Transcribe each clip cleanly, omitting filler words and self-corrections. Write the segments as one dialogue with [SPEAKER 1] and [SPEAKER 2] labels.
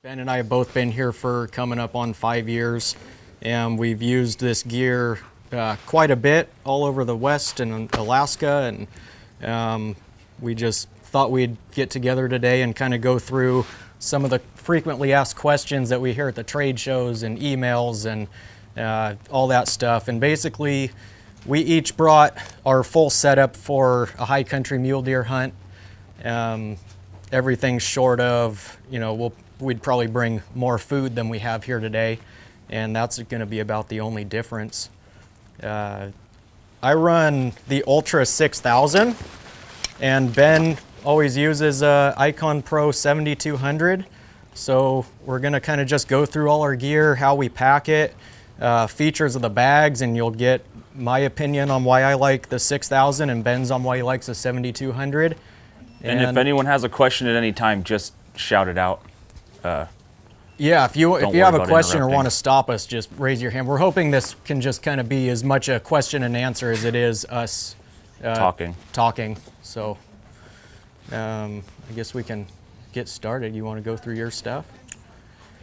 [SPEAKER 1] Ben and I have both been here for coming up on 5 years, and we've used this gear quite a bit all over the West and Alaska, and we just thought we'd get together today and kind of go through some of the frequently asked questions that we hear at the trade shows and emails and all that stuff. And basically, we each brought our full setup for a high country mule deer hunt. Everything short of, we'd probably bring more food than we have here today, and that's going to be about the only difference. I run the Ultra 6000, and Ben always uses Icon Pro 7200. So we're going to kind of just go through all our gear, how we pack it, features of the bags, and you'll get my opinion on why I like the 6000 and Ben's on why he likes the 7200.
[SPEAKER 2] And if anyone has a question at any time, just shout it out.
[SPEAKER 1] Yeah, if you have a question or want to stop us, just raise your hand. We're hoping this can just kind of be as much a question and answer as it is us talking. So I guess we can get started. You want to go through your stuff?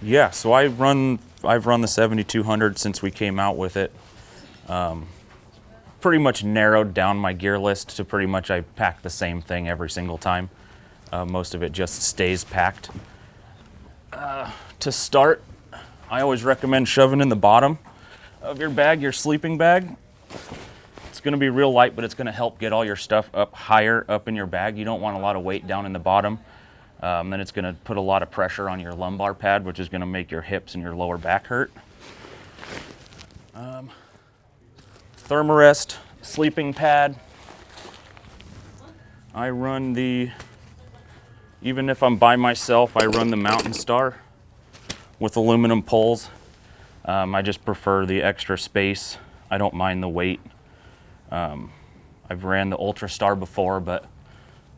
[SPEAKER 2] Yeah, so I've run the 7200 since we came out with it. Pretty much narrowed down my gear list to pretty much I pack the same thing every single time. Most of it just stays packed. To start, I always recommend shoving in the bottom of your bag, your sleeping bag. It's going to be real light, but it's going to help get all your stuff up higher up in your bag. You don't want a lot of weight down in the bottom. Then it's going to put a lot of pressure on your lumbar pad, which is going to make your hips and your lower back hurt. Thermarest sleeping pad. I run even if I'm by myself, I run the Mountain Star with aluminum poles. I just prefer the extra space. I don't mind the weight. I've ran the Ultra Star before, but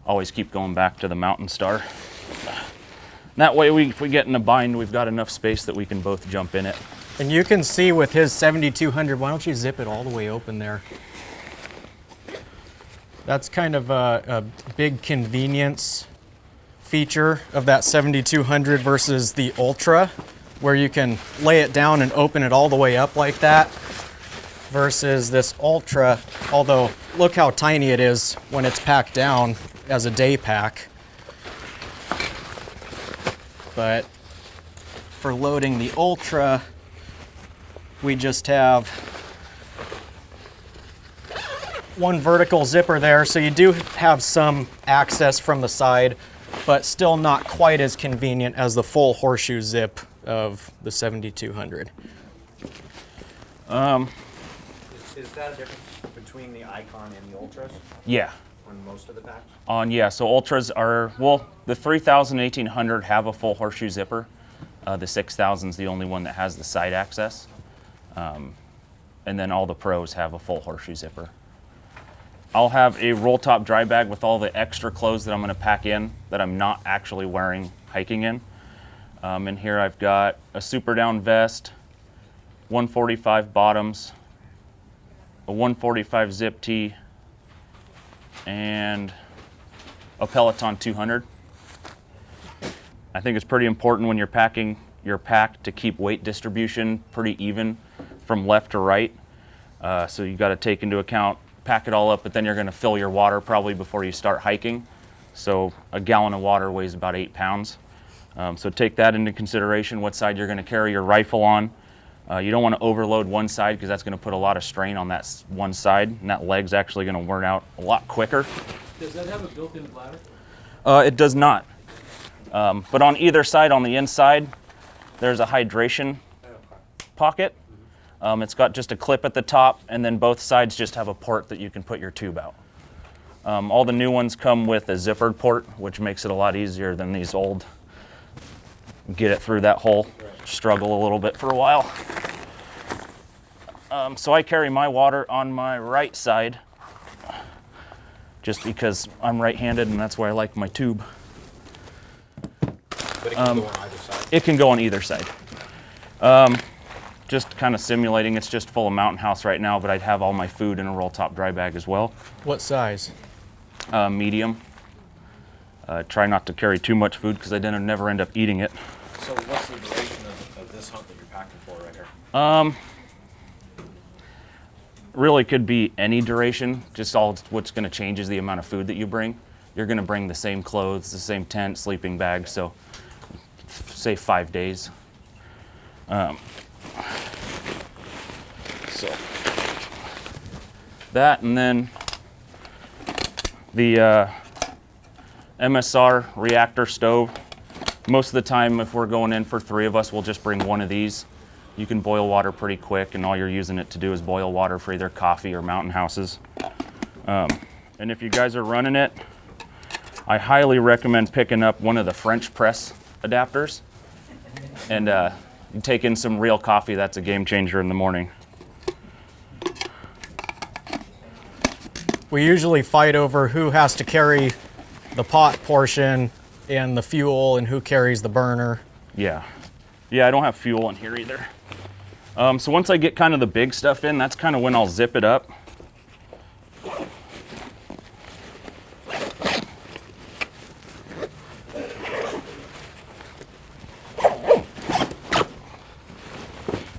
[SPEAKER 2] always keep going back to the Mountain Star. That way, if we get in a bind, we've got enough space that we can both jump in it.
[SPEAKER 1] And you can see with his 7200, why don't you zip it all the way open there? That's kind of a big convenience feature of that 7200 versus the Ultra, where you can lay it down and open it all the way up like that, versus this Ultra, although look how tiny it is when it's packed down as a day pack. But for loading the Ultra, we just have one vertical zipper there, so you do have some access from the side, but still not quite as convenient as the full horseshoe zip of the 7200.
[SPEAKER 3] Is that a difference between the Icon and the Ultras?
[SPEAKER 2] Yeah.
[SPEAKER 3] On most of the packs?
[SPEAKER 2] So Ultras are, the 3000 and 1800 have a full horseshoe zipper. The 6000 is the only one that has the side access. And then all the Pros have a full horseshoe zipper. I'll have a roll top dry bag with all the extra clothes that I'm going to pack in that I'm not actually wearing hiking in. In here I've got a super down vest, 145 bottoms, a 145 zip tee, and a Peloton 200. I think it's pretty important when you're packing your pack to keep weight distribution pretty even from left to right. So you got to take into account, pack it all up, but then you're going to fill your water probably before you start hiking. So a gallon of water weighs about 8 pounds. So take that into consideration, what side you're going to carry your rifle on. You don't want to overload one side because that's going to put a lot of strain on that one side, and that leg's actually going to wear out a lot quicker.
[SPEAKER 4] Does that have a built-in bladder?
[SPEAKER 2] It does not. But on either side, on the inside, there's a hydration pocket. It's got just a clip at the top, and then both sides just have a port that you can put your tube out. All the new ones come with a zippered port, which makes it a lot easier than these old. Get it through that hole, struggle a little bit for a while. So I carry my water on my right side, just because I'm right-handed, and that's why I like my tube.
[SPEAKER 3] But it can go on either side?
[SPEAKER 2] It can go on either side. Just kind of simulating, it's just full of Mountain House right now, but I'd have all my food in a roll top dry bag as well.
[SPEAKER 1] What size?
[SPEAKER 2] Medium. Try not to carry too much food because I never end up eating it.
[SPEAKER 5] So what's the duration of this hunt that you're packing for right here?
[SPEAKER 2] Really could be any duration. Just all what's going to change is the amount of food that you bring. You're going to bring the same clothes, the same tent, sleeping bag. So say 5 days. So that, and then the MSR reactor stove. Most of the time, if we're going in for 3 of us, we'll just bring one of these. You can boil water pretty quick, and all you're using it to do is boil water for either coffee or mountain houses. And if you guys are running it, I highly recommend picking up one of the French press adapters. And you take in some real coffee. That's a game changer in the morning.
[SPEAKER 1] We usually fight over who has to carry the pot portion and the fuel and who carries the burner.
[SPEAKER 2] Yeah. Yeah, I don't have fuel in here either. So once I get kind of the big stuff in, that's kind of when I'll zip it up.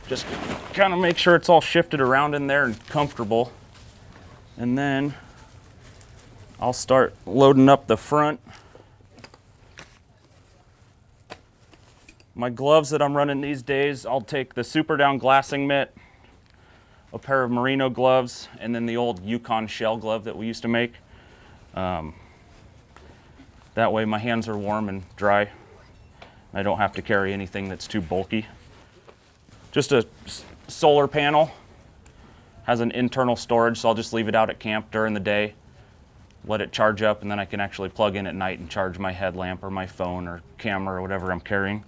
[SPEAKER 2] Just kind of make sure it's all shifted around in there and comfortable. And then I'll start loading up the front. My gloves that I'm running these days, I'll take the Super Down glassing mitt, a pair of merino gloves, and then the old Yukon shell glove that we used to make. That way my hands are warm and dry. I don't have to carry anything that's too bulky. Just a solar panel, has an internal storage, so I'll just leave it out at camp during the day, let it charge up, and then I can actually plug in at night and charge my headlamp or my phone or camera or whatever I'm carrying.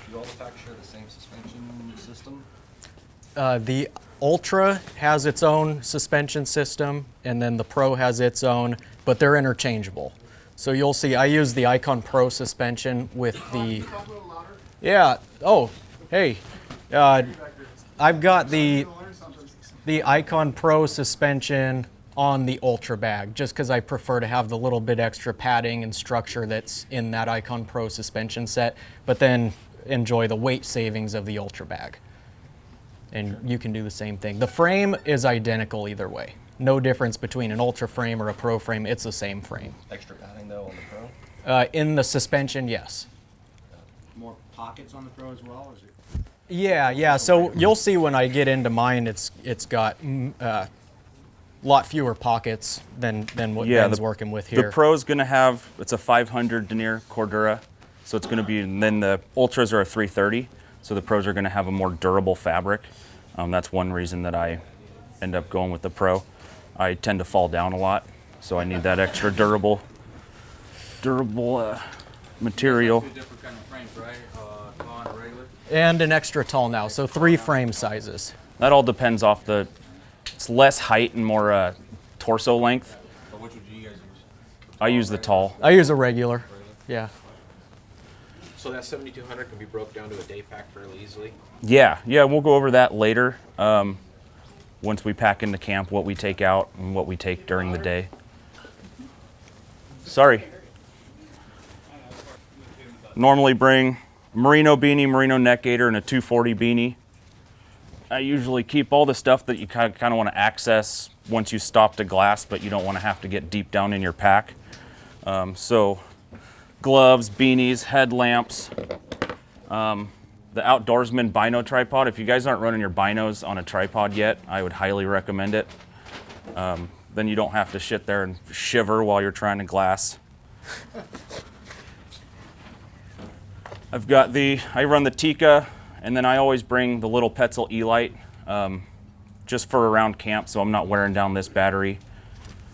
[SPEAKER 5] Do all the packs share the same suspension system?
[SPEAKER 1] The Ultra has its own suspension system, and then the Pro has its own, but they're interchangeable. So you'll see, I use the Icon Pro suspension with the... Yeah, oh, hey. I've got the Icon Pro suspension on the Ultra bag, just because I prefer to have the little bit extra padding and structure that's in that Icon Pro suspension set, but then enjoy the weight savings of the Ultra bag. And you can do the same thing. The frame is identical either way. No difference between an Ultra frame or a Pro frame. It's the same frame.
[SPEAKER 5] Extra padding though on the Pro?
[SPEAKER 1] In the suspension, yes.
[SPEAKER 3] More pockets on the Pro as well, or is it?
[SPEAKER 1] Yeah. So you'll see when I get into mine, it's got a lot fewer pockets than what Ben's working with here.
[SPEAKER 2] The Pro's gonna have, it's a 500 denier Cordura, so it's gonna be, and then the Ultras are a 330, so the Pros are gonna have a more durable fabric. That's one reason that I end up going with the Pro. I tend to fall down a lot, so I need that extra durable material.
[SPEAKER 4] Two different kind of frames, right? Tall and regular.
[SPEAKER 1] And an extra tall now, so 3 frame sizes.
[SPEAKER 2] That all depends off it's less height and more torso length.
[SPEAKER 5] Or which would you guys use?
[SPEAKER 2] I use the tall.
[SPEAKER 1] I use a regular, yeah.
[SPEAKER 5] So that 7200 can be broke down to a day pack fairly easily?
[SPEAKER 2] Yeah, we'll go over that later. Once we pack into camp, what we take out and what we take during the day. Sorry. Normally bring a merino beanie, merino neck gaiter, and a 240 beanie. I usually keep all the stuff that you kind of want to access once you stop to glass, but you don't want to have to get deep down in your pack. So gloves, beanies, headlamps, the Outdoorsman bino tripod. If you guys aren't running your binos on a tripod yet, I would highly recommend it. Then you don't have to sit there and shiver while you're trying to glass. I run the Tika, and then I always bring the little Petzl E-Light just for around camp, so I'm not wearing down this battery.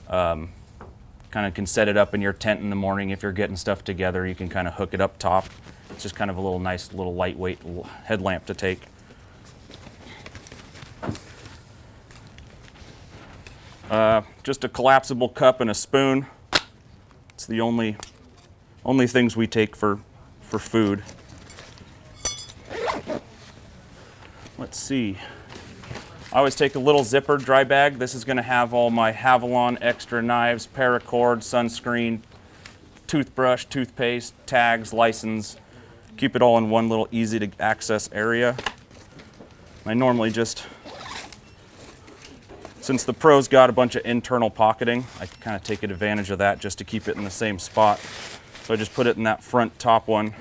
[SPEAKER 2] Kind of can set it up in your tent in the morning if you're getting stuff together. You can kind of hook it up top. It's just kind of a little nice, little lightweight headlamp to take. Just a collapsible cup and a spoon. It's the only things we take for food. Let's see. I always take a little zipper dry bag. This is going to have all my Havalon extra knives, paracord, sunscreen, toothbrush, toothpaste, tags, license. Keep it all in one little easy to access area. I normally just, since the Pro's got a bunch of internal pocketing, I kind of take advantage of that just to keep it in the same spot. So I just put it in that front top one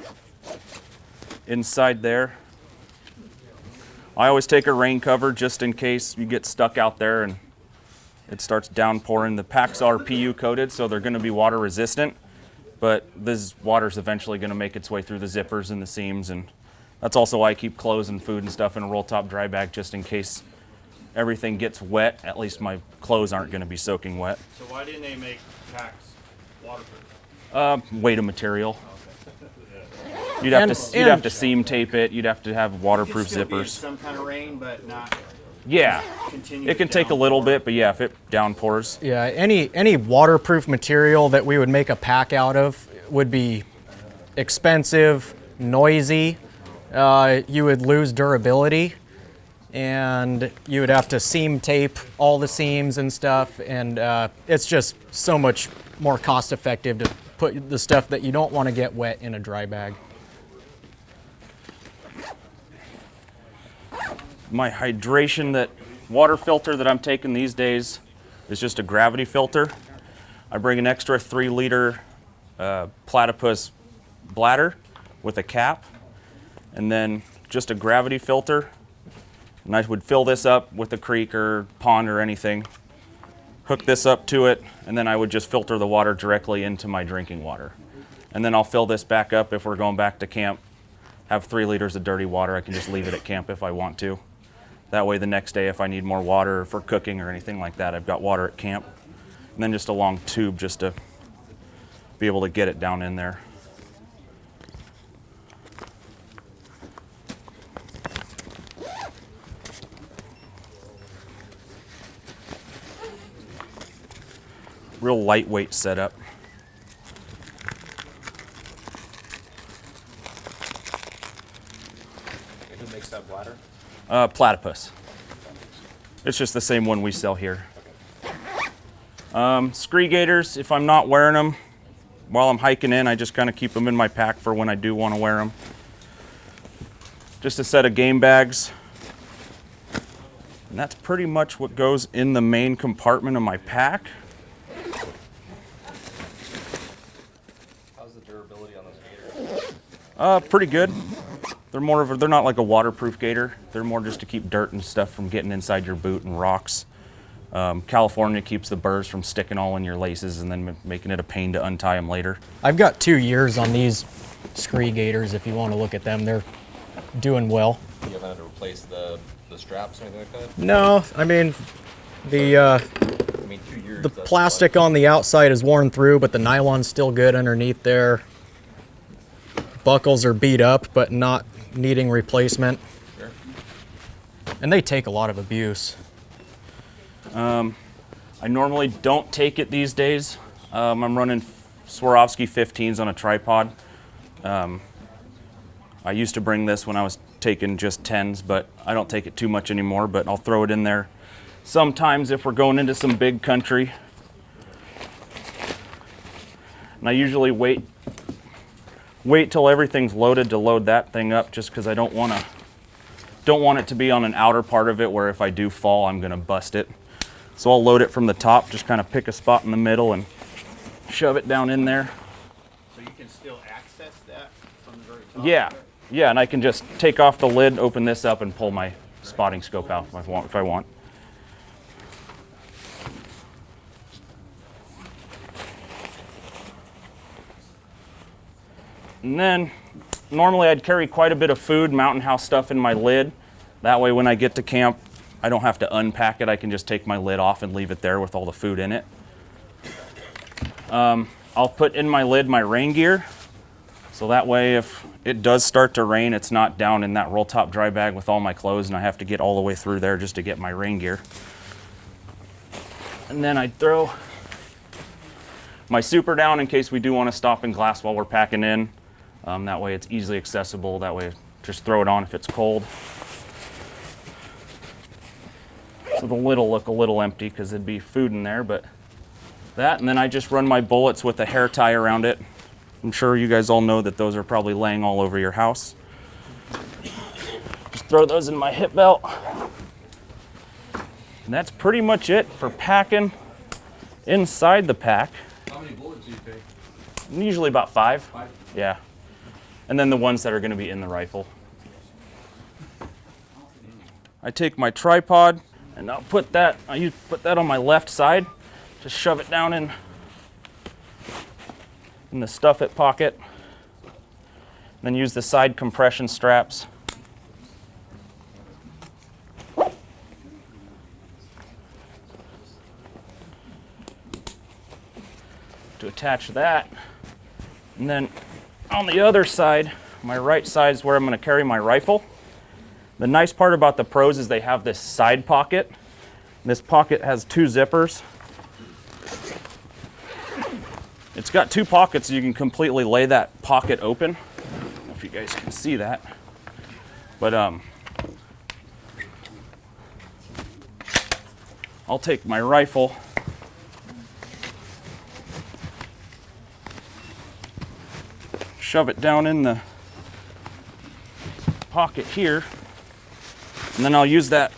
[SPEAKER 2] inside there. I always take a rain cover just in case you get stuck out there and it starts downpouring. The packs are PU coated, so they're going to be water resistant, but this water's eventually going to make its way through the zippers and the seams, and that's also why I keep clothes and food and stuff in a roll top dry bag just in case everything gets wet. At least my clothes aren't going to be soaking wet.
[SPEAKER 4] So why didn't they make packs waterproof?
[SPEAKER 2] Weight of material. You'd have to seam tape it. You'd have to have waterproof zippers.
[SPEAKER 3] Some kind of rain, but not.
[SPEAKER 2] Yeah,
[SPEAKER 3] Continue
[SPEAKER 2] it can take a little bit, but yeah, if it downpours.
[SPEAKER 1] Yeah, any waterproof material that we would make a pack out of would be expensive, noisy. You would lose durability, and you would have to seam tape all the seams and stuff, and it's just so much more cost effective to put the stuff that you don't want to get wet in a dry bag.
[SPEAKER 2] My hydration water filter that I'm taking these days is just a gravity filter. I bring an extra 3-liter platypus bladder with a cap, and then just a gravity filter. And I would fill this up with a creek or pond or anything, hook this up to it, and then I would just filter the water directly into my drinking water. And then I'll fill this back up if we're going back to camp. Have 3 liters of dirty water. I can just leave it at camp if I want to. That way the next day if I need more water for cooking or anything like that, I've got water at camp. And then just a long tube just to be able to get it down in there. Real lightweight setup.
[SPEAKER 5] Who makes that bladder?
[SPEAKER 2] Platypus. It's just the same one we sell here. Scree gators, if I'm not wearing them while I'm hiking in, I just kind of keep them in my pack for when I do want to wear them. Just a set of game bags. And that's pretty much what goes in the main compartment of my pack.
[SPEAKER 3] How's the durability on those gators?
[SPEAKER 2] Pretty good. They're not like a waterproof gator. They're more just to keep dirt and stuff from getting inside your boot and rocks. California keeps the burrs from sticking all in your laces and then making it a pain to untie them later.
[SPEAKER 1] I've got 2 years on these Scree gators. If you want to look at them, they're doing well.
[SPEAKER 6] You haven't had to replace the straps or anything like that?
[SPEAKER 1] No, I mean the
[SPEAKER 6] I mean, 2 years.
[SPEAKER 1] the
[SPEAKER 6] that's
[SPEAKER 1] plastic on the outside is worn through, but the nylon's still good underneath there. Buckles are beat up, but not needing replacement.
[SPEAKER 6] Sure.
[SPEAKER 1] And they take a lot of abuse.
[SPEAKER 2] I normally don't take it these days. I'm running Swarovski 15s on a tripod. I used to bring this when I was taking just 10s, but I don't take it too much anymore, but I'll throw it in there sometimes if we're going into some big country. And I usually wait till everything's loaded to load that thing up, just because I don't want it to be on an outer part of it where if I do fall, I'm gonna bust it. So I'll load it from the top, just kind of pick a spot in the middle and shove it down in there.
[SPEAKER 3] So you can still access that from the very top?
[SPEAKER 2] Yeah, and I can just take off the lid, open this up, and pull my spotting scope out if I want. And then, normally I'd carry quite a bit of food, Mountain House stuff in my lid. That way when I get to camp, I don't have to unpack it. I can just take my lid off and leave it there with all the food in it. I'll put in my lid my rain gear. So that way if it does start to rain, it's not down in that roll top dry bag with all my clothes and I have to get all the way through there just to get my rain gear. And then I'd throw my super down in case we do want to stop and glass while we're packing in. That way it's easily accessible. That way just throw it on if it's cold. So the lid'll look a little empty because there'd be food in there, but that, and then I just run my bullets with a hair tie around it. I'm sure you guys all know that those are probably laying all over your house. Just throw those in my hip belt. And that's pretty much it for packing inside the pack.
[SPEAKER 4] How many bullets do you take?
[SPEAKER 2] Usually about 5.
[SPEAKER 4] 5?
[SPEAKER 2] Yeah. And then the ones that are going to be in the rifle. I take my tripod and I'll put that on my left side. Just shove it down in the stuff it pocket. Then use the side compression straps. To attach that. And then on the other side, my right side is where I'm going to carry my rifle. The nice part about the Pros is they have this side pocket. This pocket has 2 zippers. It's got 2 pockets so you can completely lay that pocket open. I don't know if you guys can see that. But I'll take my rifle. Shove it down in the pocket here, and then I'll use that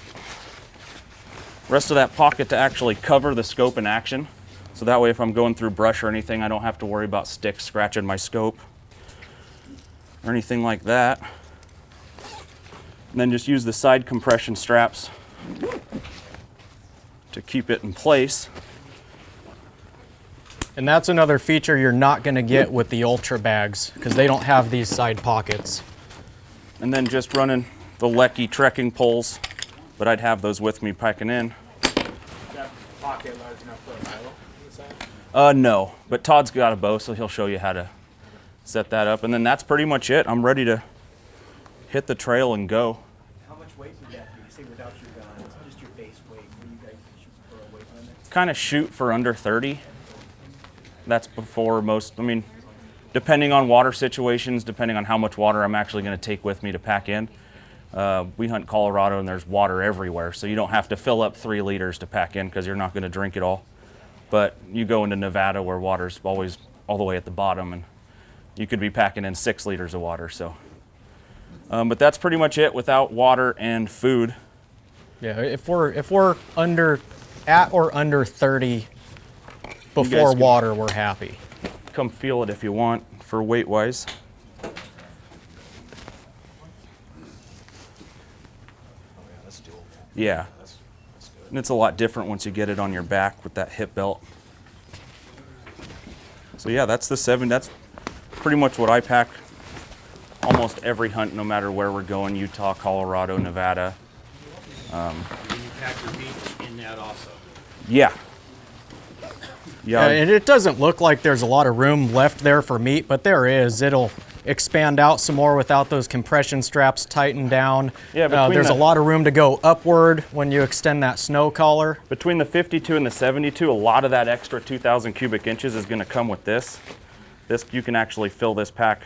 [SPEAKER 2] rest of that pocket to actually cover the scope in action. So that way if I'm going through brush or anything, I don't have to worry about sticks scratching my scope or anything like that. And then just use the side compression straps to keep it in place.
[SPEAKER 1] And that's another feature you're not going to get with the Ultra bags because they don't have these side pockets.
[SPEAKER 2] And then just running the Lecky trekking poles, but I'd have those with me packing in.
[SPEAKER 5] Is that pocket large enough for a milo on the side?
[SPEAKER 2] No, but Todd's got a bow, so he'll show you how to set that up. And then that's pretty much it. I'm ready to hit the trail and go.
[SPEAKER 3] How much weight would that be? Say without your guns, just your base weight. What do you guys shoot for a weight limit?
[SPEAKER 2] Kind of shoot for under 30. That's before most, I mean, depending on water situations, depending on how much water I'm actually going to take with me to pack in. We hunt Colorado and there's water everywhere, so you don't have to fill up 3 liters to pack in because you're not going to drink it all. But you go into Nevada where water's always all the way at the bottom, and you could be packing in 6 liters of water. So, but that's pretty much it without water and food.
[SPEAKER 1] Yeah, if we're at or under 30 before
[SPEAKER 2] can-
[SPEAKER 1] water, we're happy.
[SPEAKER 2] Come feel it if you want for weight wise. Yeah, and it's a lot different once you get it on your back with that hip belt. So yeah, that's the 7. That's pretty much what I pack almost every hunt, no matter where we're going, Utah, Colorado, Nevada.
[SPEAKER 7] And you pack your meat in that also.
[SPEAKER 2] Yeah. Yeah.
[SPEAKER 1] And it doesn't look like there's a lot of room left there for meat, but there is. It'll expand out some more without those compression straps tightened down.
[SPEAKER 2] Yeah, between
[SPEAKER 1] there's
[SPEAKER 2] the-
[SPEAKER 1] a lot of room to go upward when you extend that snow collar.
[SPEAKER 2] Between the 52 and the 72, a lot of that extra 2,000 cubic inches is going to come with this. You can actually fill this pack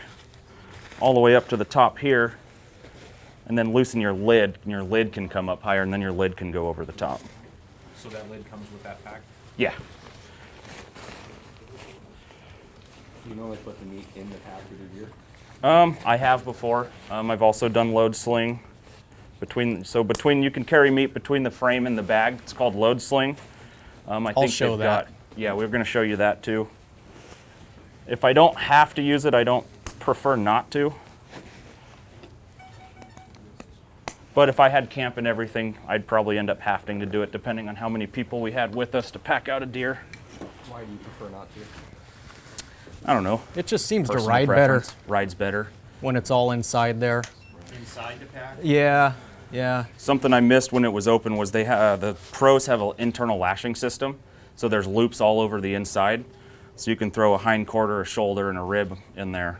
[SPEAKER 2] all the way up to the top here, and then loosen your lid, and your lid can come up higher, and then your lid can go over the top.
[SPEAKER 5] So that lid comes with that pack?
[SPEAKER 2] Yeah.
[SPEAKER 6] Do you normally put the meat in the pack with your gear?
[SPEAKER 2] I have before. I've also done load sling. Between you can carry meat between the frame and the bag. It's called load sling. I think
[SPEAKER 1] show
[SPEAKER 2] they've
[SPEAKER 1] that.
[SPEAKER 2] Yeah, we're going to show you that too. If I don't have to use it, I don't prefer not to. But if I had camp and everything, I'd probably end up having to do it depending on how many people we had with us to pack out a deer.
[SPEAKER 6] Why do you prefer not to?
[SPEAKER 2] I don't know.
[SPEAKER 1] It just seems to
[SPEAKER 2] Personal
[SPEAKER 1] ride better
[SPEAKER 2] preference. Rides better.
[SPEAKER 1] when it's all inside there.
[SPEAKER 7] Inside the pack?
[SPEAKER 1] Yeah, yeah.
[SPEAKER 2] Something I missed when it was open was the Pros have an internal lashing system, so there's loops all over the inside. So you can throw a hind quarter, a shoulder, and a rib in there.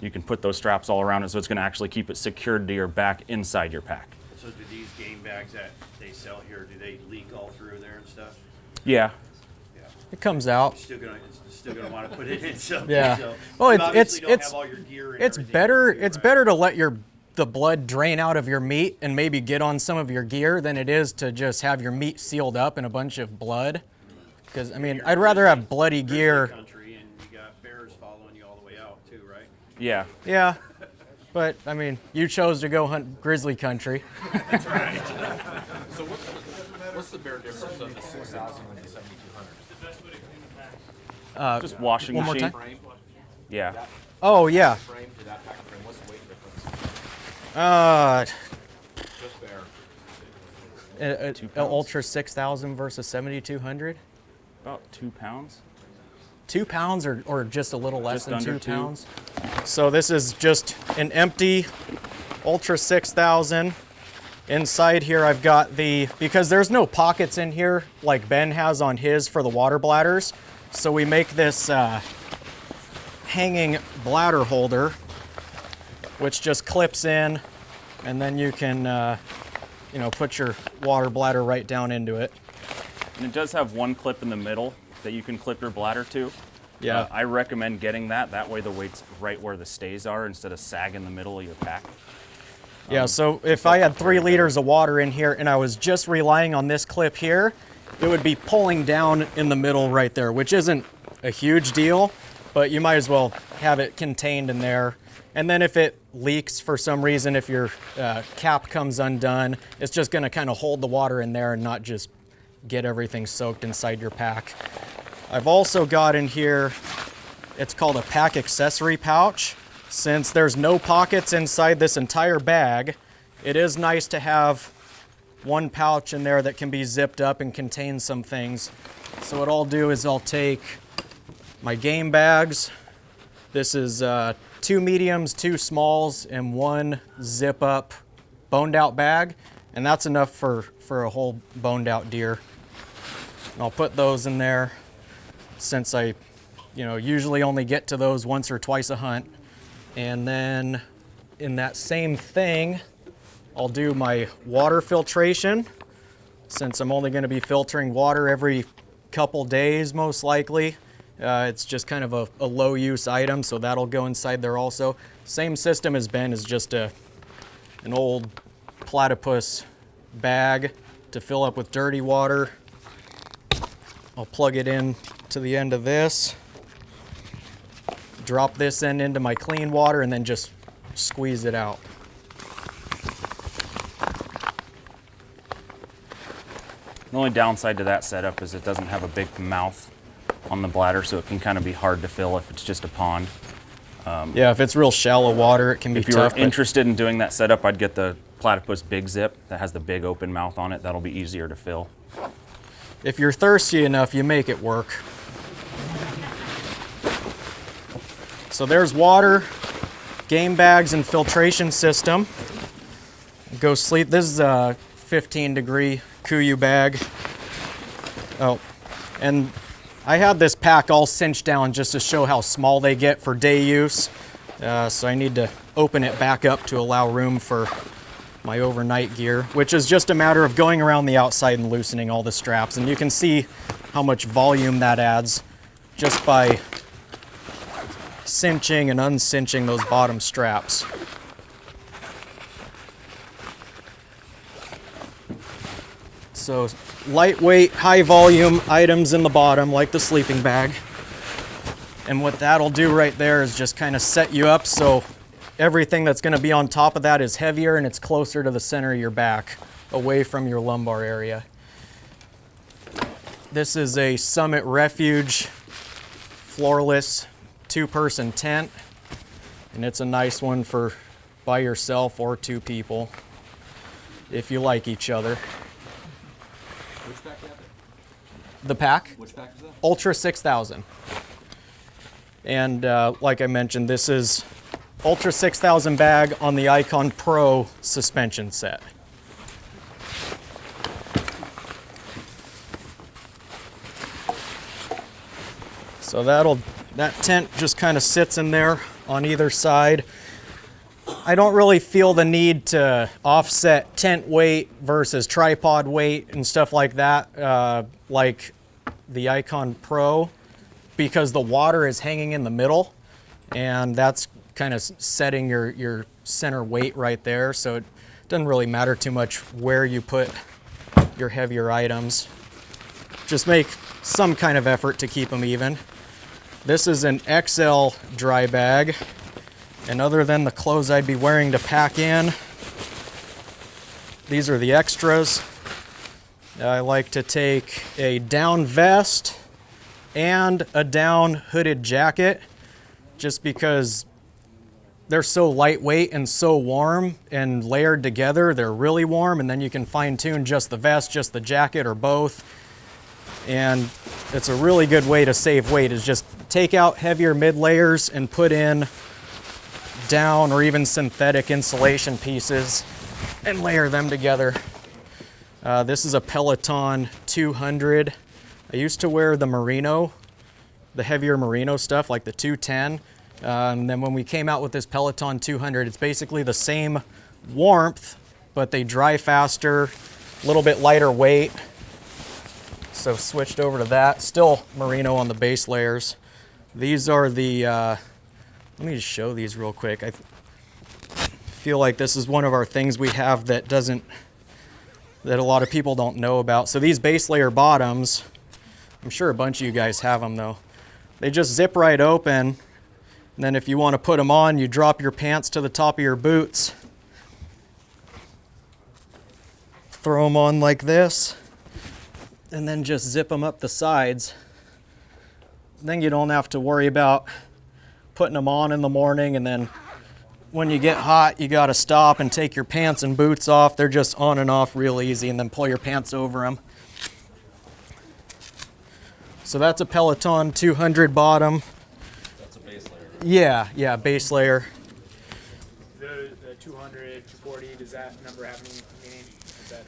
[SPEAKER 2] You can put those straps all around it, so it's going to actually keep it secured to your back inside your pack.
[SPEAKER 7] So do these game bags that they sell here, do they leak all through there and stuff?
[SPEAKER 2] Yeah.
[SPEAKER 1] It comes out.
[SPEAKER 7] You're still gonna want to put it in something.
[SPEAKER 1] Yeah.
[SPEAKER 7] So
[SPEAKER 1] Well,
[SPEAKER 7] you
[SPEAKER 1] it's
[SPEAKER 7] obviously don't
[SPEAKER 1] it's
[SPEAKER 7] have all your gear and
[SPEAKER 1] it's
[SPEAKER 7] everything
[SPEAKER 1] better
[SPEAKER 7] with you,
[SPEAKER 1] it's
[SPEAKER 7] right?
[SPEAKER 1] better to let your the blood drain out of your meat and maybe get on some of your gear than it is to just have your meat sealed up in a bunch of blood. Because, I mean, I'd rather have bloody gear.
[SPEAKER 7] Grizzly Country, and you got bears following you all the way out too, right?
[SPEAKER 2] Yeah.
[SPEAKER 1] Yeah, but, I mean, you chose to go hunt Grizzly Country.
[SPEAKER 5] So what's the bear difference of the 6,000 and the 7,200?
[SPEAKER 2] Just washing
[SPEAKER 1] one more
[SPEAKER 2] machine.
[SPEAKER 1] time?
[SPEAKER 5] Frame,
[SPEAKER 2] Yeah.
[SPEAKER 1] Oh, yeah.
[SPEAKER 5] frame to that pack frame, what's the weight difference? Just bear.
[SPEAKER 1] Ultra 6,000 versus 7,200.
[SPEAKER 2] About 2 pounds.
[SPEAKER 1] 2 pounds or just a little less
[SPEAKER 2] Just
[SPEAKER 1] than
[SPEAKER 2] under
[SPEAKER 1] 2
[SPEAKER 2] 2.
[SPEAKER 1] pounds. So this is just an empty Ultra 6,000. Inside here I've got because there's no pockets in here like Ben has on his for the water bladders. So we make this hanging bladder holder, which just clips in, and then you can put your water bladder right down into it.
[SPEAKER 2] And it does have one clip in the middle that you can clip your bladder to.
[SPEAKER 1] Yeah.
[SPEAKER 2] I recommend getting that. That way the weight's right where the stays are instead of sagging the middle of your pack.
[SPEAKER 1] Yeah, so if I had 3 liters of water in here and I was just relying on this clip here, it would be pulling down in the middle right there, which isn't a huge deal, but you might as well have it contained in there. And then if it leaks for some reason, if your cap comes undone, it's just gonna kind of hold the water in there and not just get everything soaked inside your pack. I've also got in here, it's called a pack accessory pouch. Since there's no pockets inside this entire bag, it is nice to have one pouch in there that can be zipped up and contain some things. So what I'll do is I'll take my game bags. This is 2 mediums, 2 smalls, and 1 zip up boned out bag. And that's enough for a whole boned out deer. And I'll put those in there since I usually only get to those once or twice a hunt. And then in that same thing, I'll do my water filtration. Since I'm only going to be filtering water every couple days, most likely. It's just kind of a low use item, so that'll go inside there also. Same system as Ben, is just an old platypus bag to fill up with dirty water. I'll plug it in to the end of this. Drop this end into my clean water and then just squeeze it out.
[SPEAKER 2] The only downside to that setup is it doesn't have a big mouth on the bladder, so it can kind of be hard to fill if it's just a pond.
[SPEAKER 1] Yeah, if it's real shallow water, it can be
[SPEAKER 2] If you're
[SPEAKER 1] tough. but-
[SPEAKER 2] interested in doing that setup, I'd get the platypus big zip that has the big open mouth on it. That'll be easier to fill.
[SPEAKER 1] If you're thirsty enough, you make it work. So there's water, game bags, and filtration system. Go sleep. This is a 15-degree KUIU bag. Oh, and I had this pack all cinched down just to show how small they get for day use. So I need to open it back up to allow room for my overnight gear, which is just a matter of going around the outside and loosening all the straps. And you can see how much volume that adds just by cinching and uncinching those bottom straps. So lightweight, high volume items in the bottom, like the sleeping bag. And what that'll do right there is just kind of set you up so everything that's going to be on top of that is heavier and it's closer to the center of your back, away from your lumbar area. This is a Summit Refuge floorless 2-person tent, and it's a nice one for by yourself or 2 people if you like each other.
[SPEAKER 6] Which pack is that?
[SPEAKER 1] The pack?
[SPEAKER 6] Which pack is that?
[SPEAKER 1] Ultra 6,000. And like I mentioned, this is Ultra 6,000 bag on the Icon Pro suspension set. So that tent just kind of sits in there on either side. I don't really feel the need to offset tent weight versus tripod weight and stuff like that, like the Icon Pro, because the water is hanging in the middle, and that's kind of setting your center weight right there, so it doesn't really matter too much where you put your heavier items. Just make some kind of effort to keep them even. This is an XL dry bag, and other than the clothes I'd be wearing to pack in, these are the extras. I like to take a down vest and a down hooded jacket, just because they're so lightweight and so warm and layered together. They're really warm, and then you can fine tune just the vest, just the jacket, or both. And it's a really good way to save weight, is just take out heavier mid layers and put in down or even synthetic insulation pieces and layer them together. This is a Peloton 200. I used to wear the merino, the heavier merino stuff, like the 210. And then when we came out with this Peloton 200, it's basically the same warmth, but they dry faster, a little bit lighter weight. So switched over to that. Still merino on the base layers. These are the, let me just show these real quick. I feel like this is one of our things we have that a lot of people don't know about. So these base layer bottoms, I'm sure a bunch of you guys have them though. They just zip right open. And then if you want to put them on, you drop your pants to the top of your boots. Throw them on like this. And then just zip them up the sides. Then you don't have to worry about putting them on in the morning, and then when you get hot, you got to stop and take your pants and boots off. They're just on and off real easy, and then pull your pants over them. So that's a Peloton 200 bottom.
[SPEAKER 5] That's a base layer.
[SPEAKER 1] Yeah, base layer.
[SPEAKER 3] The 200, 240, does that number have any meaning? Is that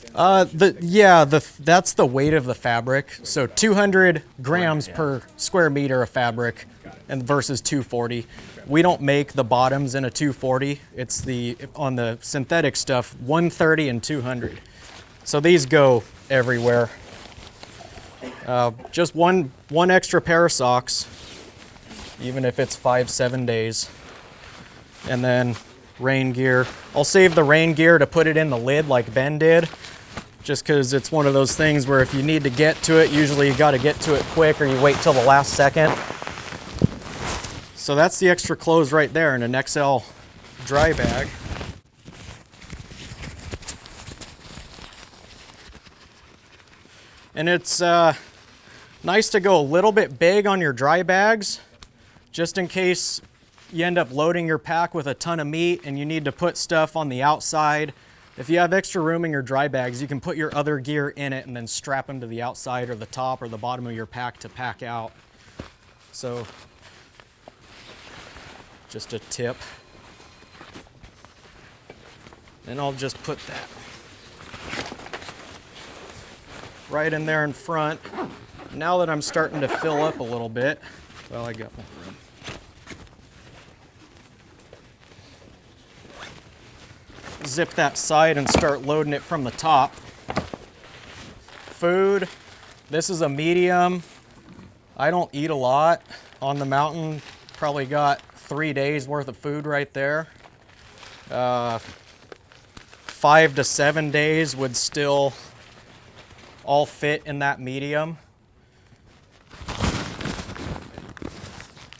[SPEAKER 1] That's the weight of the fabric. So 200 grams per square meter of fabric, and versus 240. We don't make the bottoms in a 240. It's on the synthetic stuff, 130 and 200. So these go everywhere. Just one extra pair of socks, even if it's 5-7 days. And then rain gear. I'll save the rain gear to put it in the lid like Ben did, just because it's one of those things where if you need to get to it, usually you got to get to it quick, or you wait till the last second. So that's the extra clothes right there in an XL dry bag. And it's nice to go a little bit big on your dry bags, just in case you end up loading your pack with a ton of meat and you need to put stuff on the outside. If you have extra room in your dry bags, you can put your other gear in it and then strap them to the outside or the top or the bottom of your pack to pack out. So just a tip. And I'll just put that right in there in front. Now that I'm starting to fill up a little bit, well, I got more room. Zip that side and start loading it from the top. Food, this is a medium. I don't eat a lot on the mountain. Probably got 3 days worth of food right there. 5 to 7 days would still all fit in that medium.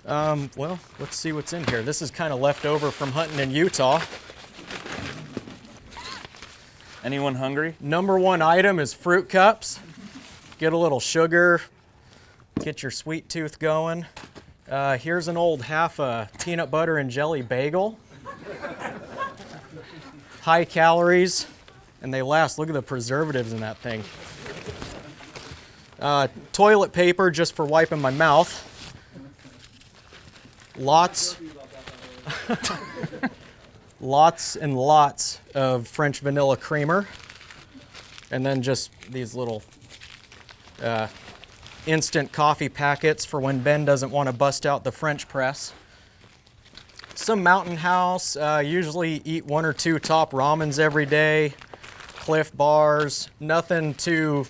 [SPEAKER 1] Well, let's see what's in here. This is kind of left over from hunting in Utah.
[SPEAKER 2] Anyone hungry?
[SPEAKER 1] Number one item is fruit cups. Get a little sugar, get your sweet tooth going. Here's an old half a peanut butter and jelly bagel. High calories, and they last. Look at the preservatives in that thing. Toilet paper just for wiping my mouth. Lots and lots of French vanilla creamer. And then just these little instant coffee packets for when Ben doesn't want to bust out the French press. Some Mountain House, usually eat 1 or 2 top ramens every day. Cliff bars, nothing too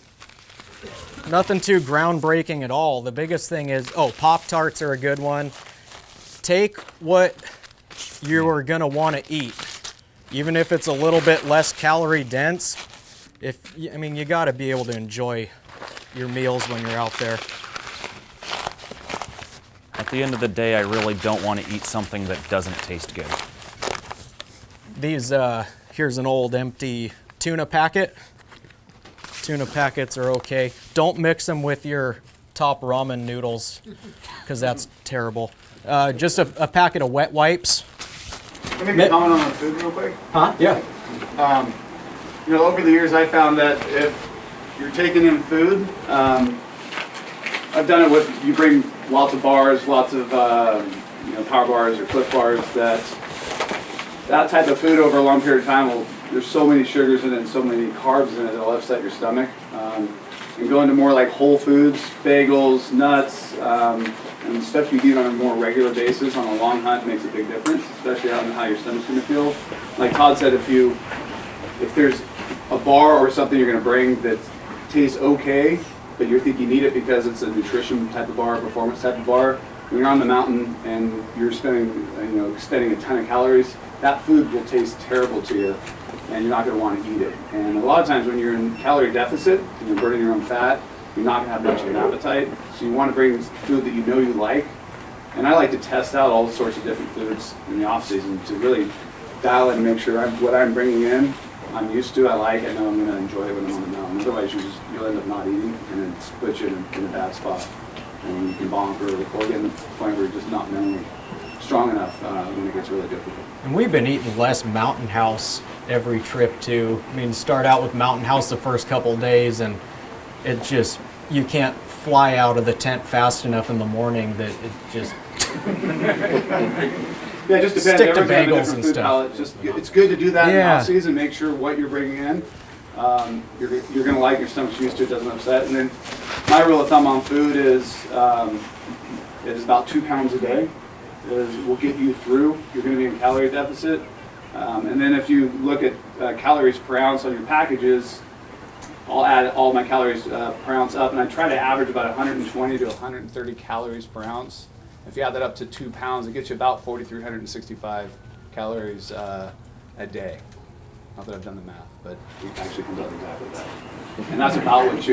[SPEAKER 1] groundbreaking at all. The biggest thing is, Pop-Tarts are a good one. Take what you are gonna want to eat. even if it's a little bit less calorie dense, I mean, you got to be able to enjoy your meals when you're out there.
[SPEAKER 2] At the end of the day, I really don't want to eat something that doesn't taste good.
[SPEAKER 1] These, here's an old empty tuna packet. Tuna packets are okay. Don't mix them with your top ramen noodles, because that's terrible. Just a packet of wet wipes.
[SPEAKER 8] Let me make a comment on the food real quick.
[SPEAKER 1] Huh? Yeah.
[SPEAKER 8] You know, over the years I found that if you're taking in food, I've done it with, you bring lots of bars, lots of you know, power bars or Cliff bars, that type of food over a long period of time there's so many sugars in it and so many carbs in it that'll upset your stomach. And go into more like whole foods, bagels, nuts, and stuff you eat on a more regular basis on a long hunt makes a big difference, especially on how your stomach's gonna feel. Like Todd said, if there's a bar or something you're gonna bring that tastes okay, but you think you need it because it's a nutrition type of bar, a performance type of bar, when you're on the mountain and you're spending a ton of calories, that food will taste terrible to you, and you're not going to want to eat it. And a lot of times when you're in calorie deficit and you're burning your own fat, you're not going to have much of an appetite. So you want to bring food that you know you like. And I like to test out all sorts of different foods in the off season to really dial in and make sure what I'm bringing in, I'm used to, I like, I know I'm going to enjoy it when I'm on the mountain. Otherwise you'll end up not eating, and it puts you in a bad spot. And you can bonk or get to the point where you're just not mentally strong enough when it gets really difficult.
[SPEAKER 1] And we've been eating less Mountain House every trip too. I mean, start out with Mountain House the first couple days, and it just, you can't fly out of the tent fast enough in the morning that it just...
[SPEAKER 8] Yeah, it just depends.
[SPEAKER 1] Stick to
[SPEAKER 8] Everyone's got a
[SPEAKER 1] bagels
[SPEAKER 8] different
[SPEAKER 1] and
[SPEAKER 8] food
[SPEAKER 1] stuff.
[SPEAKER 8] palate. It's good to do that in
[SPEAKER 1] Yeah.
[SPEAKER 8] off season. Make sure what you're bringing in, you're going to like, your stomach's used to, it doesn't upset. And then my rule of thumb on food is it is about 2 pounds a day. Will get you through. You're going to be in calorie deficit. And then if you look at calories per ounce on your packages, I'll add all my calories per ounce up, and I try to average about 120 to 130 calories per ounce. If you add that up to 2 pounds, it gets you about 4,365 calories a day. Not that I've done the math, but it actually comes out exactly that. And that's about what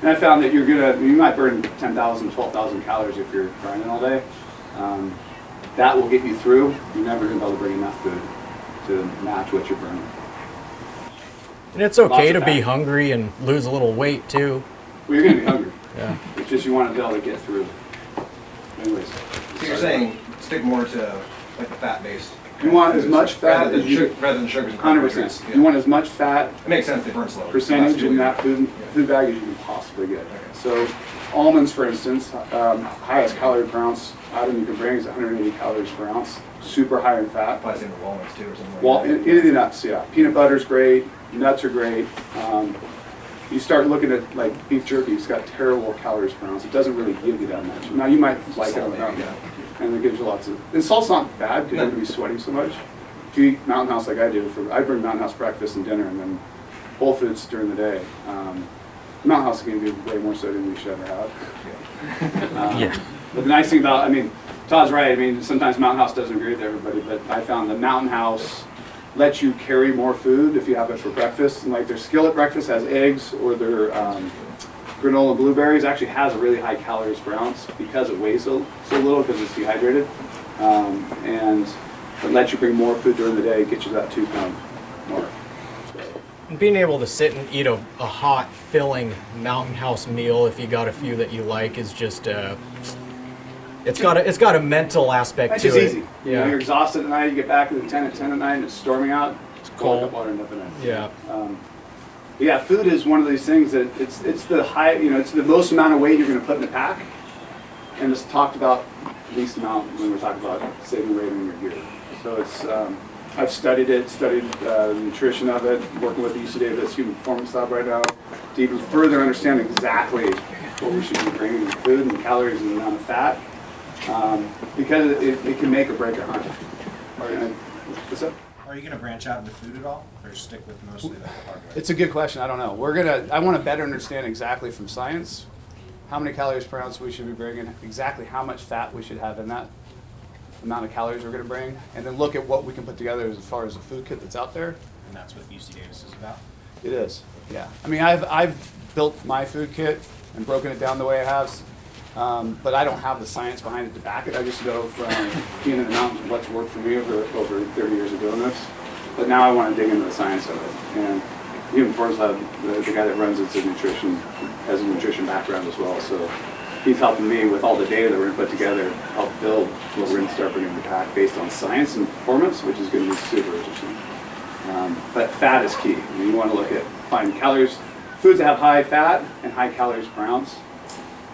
[SPEAKER 8] and I found that you might burn 10,000, 12,000 calories if you're grinding all day. That will get you through. You're never going to be able to bring enough food to match what you're burning.
[SPEAKER 1] And it's okay
[SPEAKER 8] Lots of
[SPEAKER 1] to be
[SPEAKER 8] fat.
[SPEAKER 1] hungry and lose a little weight too.
[SPEAKER 8] Well, you're going to be hungry.
[SPEAKER 1] Yeah.
[SPEAKER 8] It's just you want to be able to get through. Anyways.
[SPEAKER 5] So you're saying stick more to like the fat-based.
[SPEAKER 8] You want as much fat
[SPEAKER 5] rather
[SPEAKER 8] as you...
[SPEAKER 5] rather than sugars and
[SPEAKER 8] 100%.
[SPEAKER 5] carbohydrates.
[SPEAKER 8] You want as much fat
[SPEAKER 5] It makes sense. They burn slower.
[SPEAKER 8] percentage in
[SPEAKER 5] Less
[SPEAKER 8] that
[SPEAKER 5] fuel.
[SPEAKER 8] food bag as you can possibly get. So almonds, for instance, highest calorie per ounce item you can bring is 180 calories per ounce. Super high in fat.
[SPEAKER 5] Applies into walnuts too or something
[SPEAKER 8] Well,
[SPEAKER 5] like that.
[SPEAKER 8] any of the nuts, yeah. Peanut butter's great. Nuts are great. You start looking at like beef jerky, it's got terrible calories per ounce. It doesn't really give you that much. Now you might like it
[SPEAKER 5] Salt
[SPEAKER 8] on the
[SPEAKER 5] maybe,
[SPEAKER 8] mountain, and it gives you lots of. And salt's not bad because you're gonna be sweating so much. If you eat Mountain House like I do, I bring Mountain House breakfast and dinner, and then Whole Foods during the day. Mountain House is gonna be way more sodium than you should ever have.
[SPEAKER 2] Yeah.
[SPEAKER 8] But the nice thing about, Todd's right. I mean, sometimes Mountain House doesn't agree with everybody, but I found the Mountain House lets you carry more food if you have it for breakfast. And like their skillet breakfast has eggs, or their granola and blueberries actually has a really high calories per ounce because it weighs so little because it's dehydrated. And it lets you bring more food during the day, get you that 2 pound mark.
[SPEAKER 1] And being able to sit and eat a hot, filling Mountain House meal if you got a few that you like is just it's got a mental aspect
[SPEAKER 8] That's
[SPEAKER 1] to
[SPEAKER 8] just
[SPEAKER 1] it.
[SPEAKER 8] easy. You know, you're exhausted at night, you get back to the tent at 10 at night and it's storming out. It's cold. Cup of water and up in it.
[SPEAKER 1] Yeah.
[SPEAKER 8] Yeah, food is one of these things that it's the high, it's the most amount of weight you're going to put in the pack, and it's talked about least amount when we're talking about saving weight in your gear. So it's I've studied the nutrition of it, working with UC Davis Human Performance Lab right now to even further understand exactly what we should be bringing in food and calories and the amount of fat, because it can make or break a hunt. What's up?
[SPEAKER 9] Are you going to branch out into food at all, or stick with mostly the carbohydrates?
[SPEAKER 8] It's a good question. I don't know. I want to better understand exactly from science how many calories per ounce we should be bringing, exactly how much fat we should have in that. amount of calories we're going to bring, and then look at what we can put together as far as the food kit that's out there.
[SPEAKER 9] And that's what UC Davis is about.
[SPEAKER 8] It is, yeah. I mean, I've built my food kit and broken it down the way I have, but I don't have the science behind it to back it. I just know from being in the mountains what's worked for me over 30 years of doing this. But now I want to dig into the science of it. And even Forslab, the guy that runs it's a nutrition, has a nutrition background as well. So he's helping me with all the data that we're going to put together, help build what we're going to start putting in the pack based on science and performance, which is going to be super interesting. But fat is key. I mean, you want to look at find calories, foods that have high fat and high calories per ounce,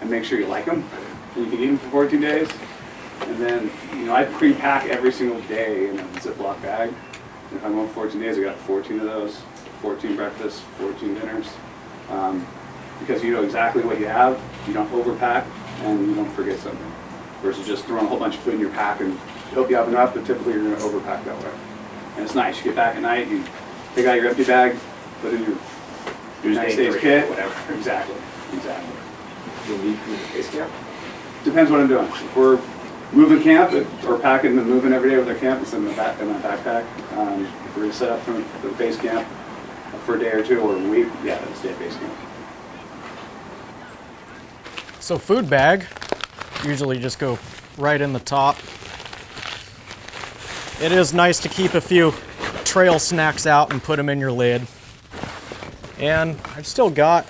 [SPEAKER 8] and make sure you like them. And you can eat them for 14 days. And then, you know, I pre-pack every single day in a Ziploc bag. And if I'm going 14 days, I got 14 of those, 14 breakfasts, 14 dinners. Because you know exactly what you have, you don't overpack, and you don't forget something. Versus just throwing a whole bunch of food in your pack and hope you have enough, but typically you're going to overpack that way. And it's nice. You get back at night, you take out your empty bag, put in your next day's kit. Whatever. Exactly.
[SPEAKER 6] You'll leave from the base camp?
[SPEAKER 8] Depends what I'm doing. If we're moving camp or packing and moving every day with our camp, it's in my backpack. If we're going to set up from the base camp for a day or two or a week, yeah, let's stay at base camp.
[SPEAKER 1] So food bag, usually just go right in the top. It is nice to keep a few trail snacks out and put them in your lid. And I've still got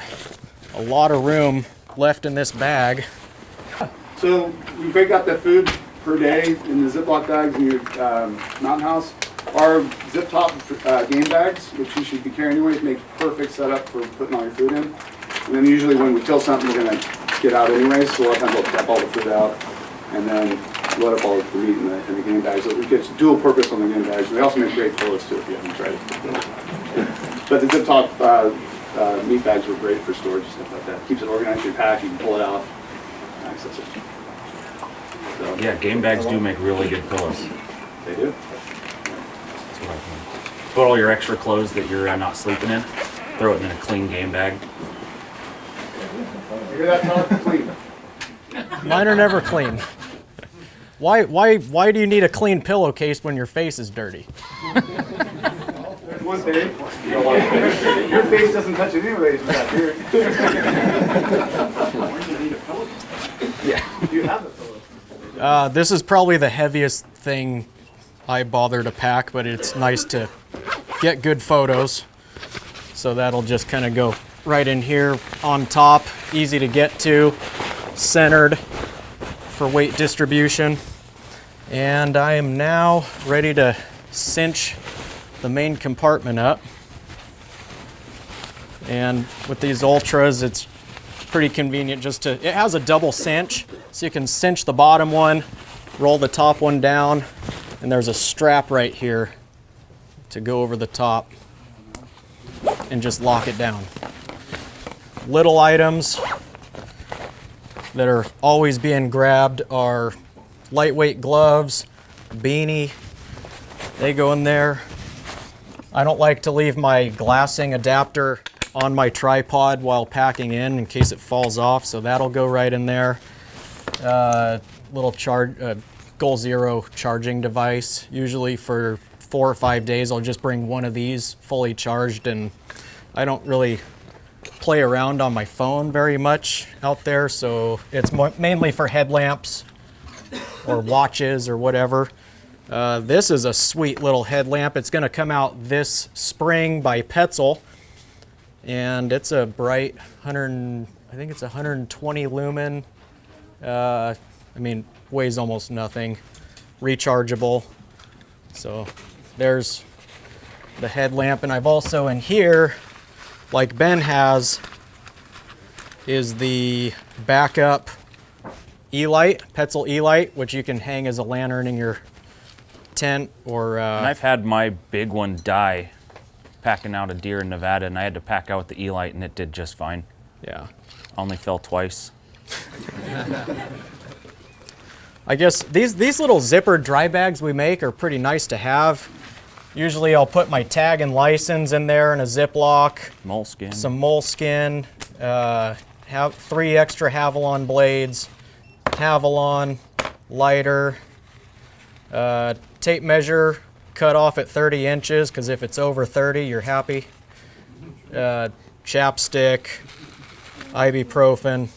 [SPEAKER 1] a lot of room left in this bag.
[SPEAKER 8] So we break out the food per day in the Ziploc bags in your mountain house. Our zip top game bags, which you should be carrying anyways, make perfect setup for putting all your food in. And then usually when we kill something, we're gonna get out anyways, so a lot of times we'll prep all the food out and then load up all the meat in the game bags. So it gets dual purpose on the game bags. They also make great pillows too if you haven't tried it. But the zip top meat bags were great for storage and stuff like that. Keeps it organized in your pack, you can pull it out. Nice, that's it. So,
[SPEAKER 2] Yeah, game bags do make really good pillows.
[SPEAKER 8] they do.
[SPEAKER 2] That's what I think. Put all your extra clothes that you're not sleeping in, throw it in a clean game bag.
[SPEAKER 8] You hear that, Todd? Clean.
[SPEAKER 1] Mine are never clean. Why do you need a clean pillowcase when your face is dirty?
[SPEAKER 8] There's one thing. Your face doesn't touch it anyways with that beard. Yeah. You have a pillow.
[SPEAKER 1] This is probably the heaviest thing I bother to pack, but it's nice to get good photos. So that'll just kind of go right in here on top, easy to get to, centered for weight distribution. And I am now ready to cinch the main compartment up. And with these Ultras, it's pretty convenient just to, it has a double cinch, so you can cinch the bottom one, roll the top one down, and there's a strap right here to go over the top and just lock it down. Little items that are always being grabbed are lightweight gloves, beanie, they go in there. I don't like to leave my glassing adapter on my tripod while packing in case it falls off, so that'll go right in there. Little Goal Zero charging device. Usually for 4 or 5 days I'll just bring one of these fully charged, and I don't really play around on my phone very much out there, so it's mainly for headlamps or watches or whatever. This is a sweet little headlamp. It's going to come out this spring by Petzl, and it's a bright 120 lumen. I mean, weighs almost nothing. Rechargeable. So there's the headlamp, and I've also in here, like Ben has, is the backup E-light, Petzl E-light, which you can hang as a lantern in your tent or...
[SPEAKER 2] And I've had my big one die packing out a deer in Nevada, and I had to pack out the E-light, and it did just fine.
[SPEAKER 1] Yeah.
[SPEAKER 2] Only fell twice.
[SPEAKER 1] I guess these little zipper dry bags we make are pretty nice to have. Usually I'll put my tag and license in there in a Ziploc.
[SPEAKER 2] Moleskin.
[SPEAKER 1] Some moleskin. Have 3 extra Havalon blades. Havalon, lighter. Tape measure cut off at 30 inches, because if it's over 30, you're happy. Chapstick, ibuprofen,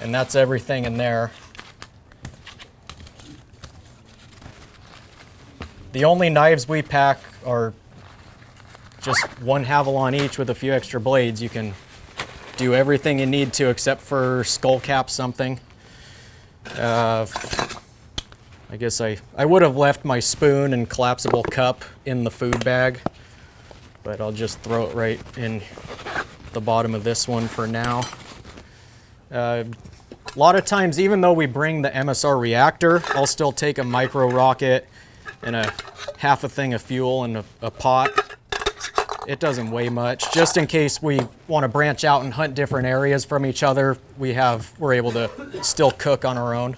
[SPEAKER 1] and that's everything in there. The only knives we pack are just one Havalon each with a few extra blades. You can do everything you need to except for skull cap something. I guess I would have left my spoon and collapsible cup in the food bag, but I'll just throw it right in the bottom of this one for now. A lot of times, even though we bring the MSR reactor, I'll still take a micro rocket and half a thing of fuel and a pot. It doesn't weigh much. Just in case we want to branch out and hunt different areas from each other, we're able to still cook on our own.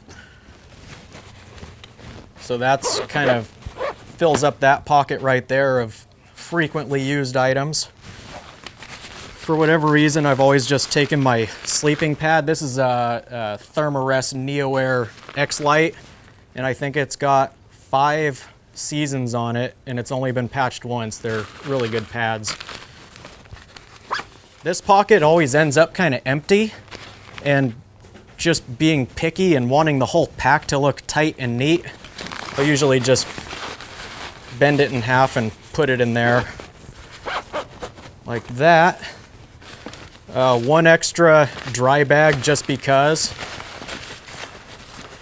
[SPEAKER 1] So that's kind of fills up that pocket right there of frequently used items. For whatever reason, I've always just taken my sleeping pad. This is a Thermarest NeoAir X-Lite, and I think it's got 5 seasons on it, and it's only been patched once. They're really good pads. This pocket always ends up kind of empty, and just being picky and wanting the whole pack to look tight and neat, I usually just bend it in half and put it in there like that. One extra dry bag just because,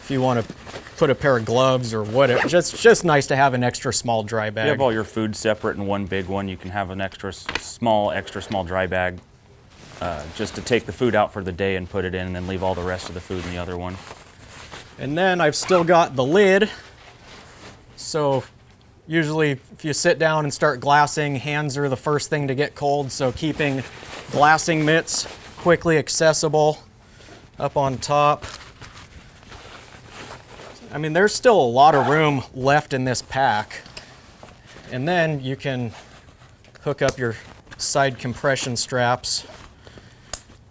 [SPEAKER 1] if you want to put a pair of gloves or whatever, just nice to have an extra small dry bag.
[SPEAKER 2] You have all your food separate in one big one. You can have an extra small dry bag just to take the food out for the day and put it in, and then leave all the rest of the food in the other one.
[SPEAKER 1] And then I've still got the lid. So usually if you sit down and start glassing, hands are the first thing to get cold. So keeping glassing mitts quickly accessible up on top. I mean, there's still a lot of room left in this pack. And then you can hook up your side compression straps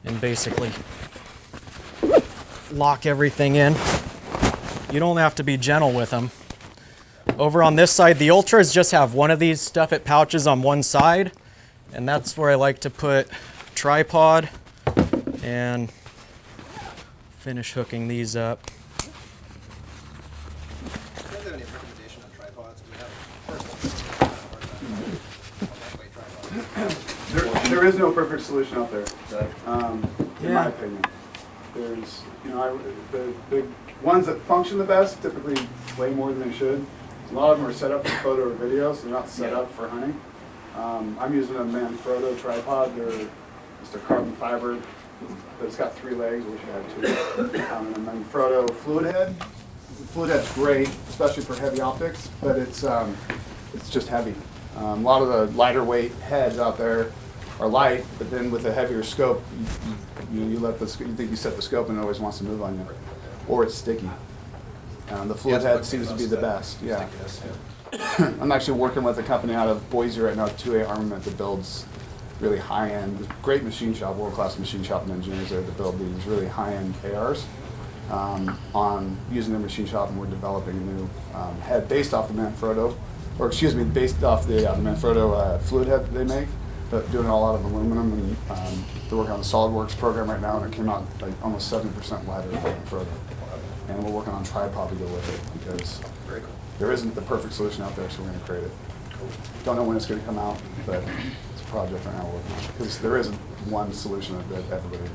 [SPEAKER 1] and basically lock everything in. You don't have to be gentle with them. Over on this side, the Ultras just have one of these stuff-it pouches on one side, and that's where I like to put tripod and finish hooking these up.
[SPEAKER 8] There is no perfect solution out there, in my opinion. There's, the ones that function the best typically weigh more than they should. A lot of them are set up for photo or video, so they're not set up for hunting. I'm using a Manfrotto tripod. They're just a carbon fiber, but it's got 3 legs. I wish it had 2. And a Manfrotto fluid head. The fluid head's great, especially for heavy optics, but it's just heavy. A lot of the lighter weight heads out there are light, but then with a heavier scope, you think you set the scope and it always wants to move on you, or it's sticky. The fluid head seems to be the best. Yeah. I'm actually working with a company out of Boise right now, 2A Armament, that builds really high-end, great machine shop, world-class machine shop and engineers there to build these really high-end KRs. On using their machine shop, and we're developing a new head based off the Manfrotto, or excuse me, based off the Manfrotto fluid head that they make, but doing it all out of aluminum. And they're working on the SolidWorks program right now, and it came out like almost 70% lighter than Manfrotto. And we're working on tripod to go with it, because there isn't the perfect solution out there, so we're going to create it. Don't know when it's going to come out, but it's a project right now we're working on, because there isn't one solution that everybody